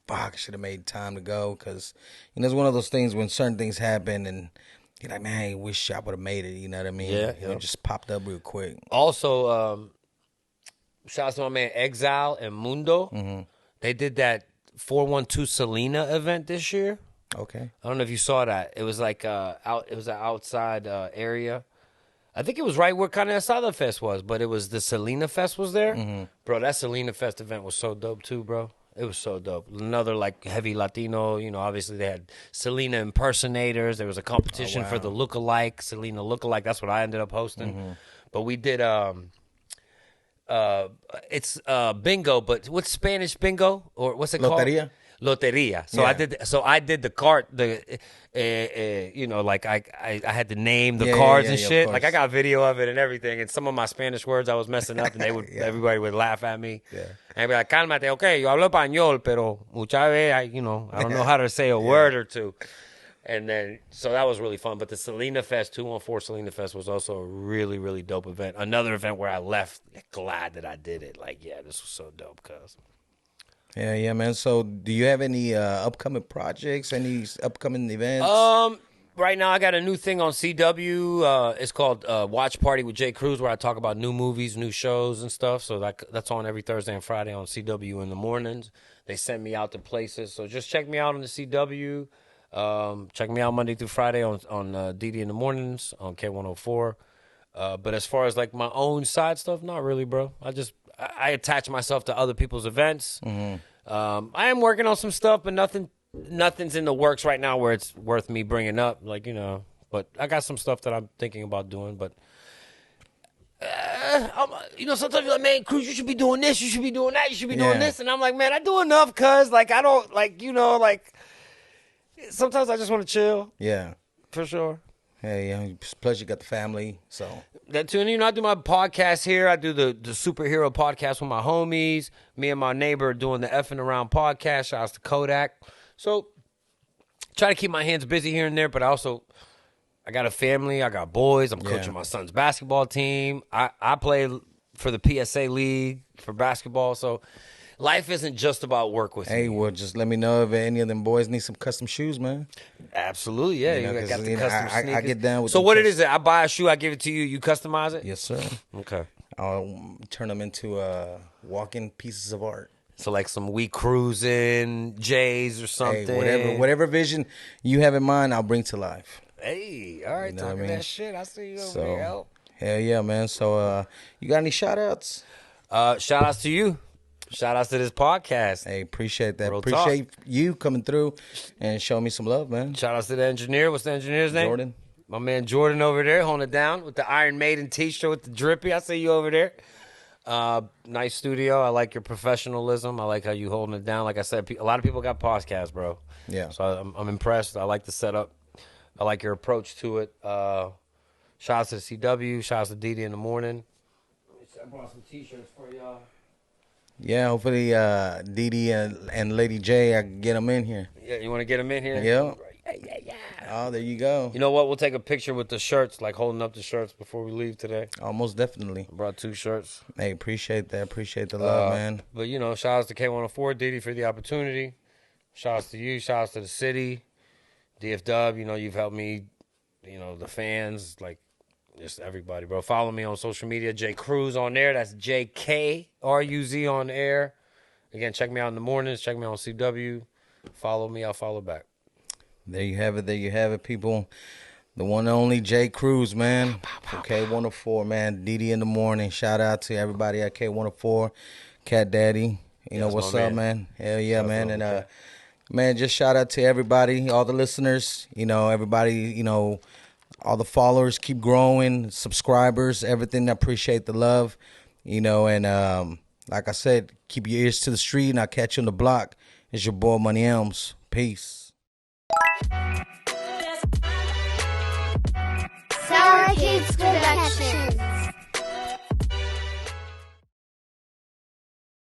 fuck, I should have made time to go. Because, it's one of those things when certain things happen and you're like, man, I wish I would have made it. You know what I mean?
Yeah.
It just popped up real quick.
Also, shout out to my man Exile and Mundo. They did that 412 Selena event this year.
Okay.
I don't know if you saw that. It was like it was an outside area. I think it was right where Carne Asada Fest was, but it was the Selena Fest was there. Bro, that Selena Fest event was so dope too, bro. It was so dope. Another like heavy Latino, obviously they had Selena impersonators. There was a competition for the lookalike, Selena lookalike. That's what I ended up hosting. But we did it's bingo, but what's Spanish bingo? Or what's it called? Loteria. So I did the cart, like I had to name the cards and shit. Like I got video of it and everything. And some of my Spanish words I was messing up, and they would everybody would laugh at me. Yeah. And I'd be like, "Cálmate, okay, yo hablo español, pero muchas veces I don't know how to say a word or two." And then so that was really fun. But the Selena Fest, 214 Selena Fest, was also a really, really dope event. Another event where I left glad that I did it. Like, this was so dope, cuz.
Yeah, man. So, do you have any upcoming projects? Any upcoming events?
Right now, I got a new thing on CW. It's called Watch Party with J-Kruz, where I talk about new movies, new shows, and stuff. So that's on every Thursday and Friday on CW in the mornings. They send me out to places. So just check me out on the CW. Check me out Monday through Friday on DD in the mornings on K104. But as far as like my own side stuff, not really, bro. I attach myself to other people's events. I am working on some stuff, but nothing's in the works right now where it's worth me bringing up. Like, but I got some stuff that I'm thinking about doing. But, sometimes you're like, man, Cruz, you should be doing this. You should be doing that. You should be doing this. And I'm like, man, I do enough, cuz. Like, I don't, like, sometimes I just want to chill.
Yeah.
For sure.
Yeah. Plus, you got the family, so.
That too, and I do my podcast here. I do the superhero podcast with my homies. Me and my neighbor are doing the Effing Around podcast. Shouts to Kodak. So, try to keep my hands busy here and there, but I also I got a family. I got boys. I'm coaching my son's basketball team. I play for the PSA League for basketball. So life isn't just about work with me.
Hey, well, just let me know if any of them boys need some custom shoes, man.
Absolutely, yeah.
You know,
You got the
'cause,
custom
I
sneakers.
get down with
So
them
what it is, I buy a shoe, I give it to you, you customize it?
Yes, sir.
Okay.
I'll turn them into walking pieces of art.
So like some We Cruising J's or something.
Hey, whatever vision you have in mind, I'll bring to life.
Hey, all right,
You know
talking
what I mean?
that shit. I see you over
So,
there, L.
hell yeah, man. So, you got any shout outs?
Shout outs to you. Shout outs to this podcast.
Hey, appreciate that.
Real
Appreciate you coming through and showing me some love, man.
Shout outs to the engineer. What's the engineer's name?
Jordan.
My man Jordan over there holding it down with the Iron Maiden t-shirt with the drippy. I see you over there. Nice studio. I like your professionalism. I like how you holding it down. Like I said, a lot of people got podcasts, bro.
Yeah.
So I'm impressed. I like the setup. I like your approach to it. Shout outs to the CW. Shout outs to Didi in the morning. I brought some t-shirts for y'all.
Yeah, hopefully Didi and Lady J, I can get them in here.
Yeah, you want to get them in here?
Yeah.
Yeah.
Oh, there you go.
You know what? We'll take a picture with the shirts, like holding up the shirts before we leave today.
Almost definitely.
I brought 2 shirts.
Hey, appreciate that. Appreciate the love, man.
But, you know, shout outs to K104, Didi, for the opportunity. Shout outs to you. Shout outs to the city. DFW, you know, you've helped me, you know, the fans, like, just everybody, bro. Follow me on social media, J-Kruz on there. That's JKRUZ on air. Again, check me out in the mornings. Check me out on CW. Follow me. I'll follow back.
There you have it. There you have it, people. The one and only J-Kruz, man. From K104, man. Didi in the morning. Shout out to everybody at K104. Cat Daddy. You know what's up, man? Hell yeah, man. And, man, just shout out to everybody, all the listeners. You know, everybody, you know, all the followers keep growing, subscribers, everything. I appreciate the love, you know, and like I said, keep your ears to the street, and I'll catch you on the block. It's your boy, Money Elms. Peace.
SourKidsProductions.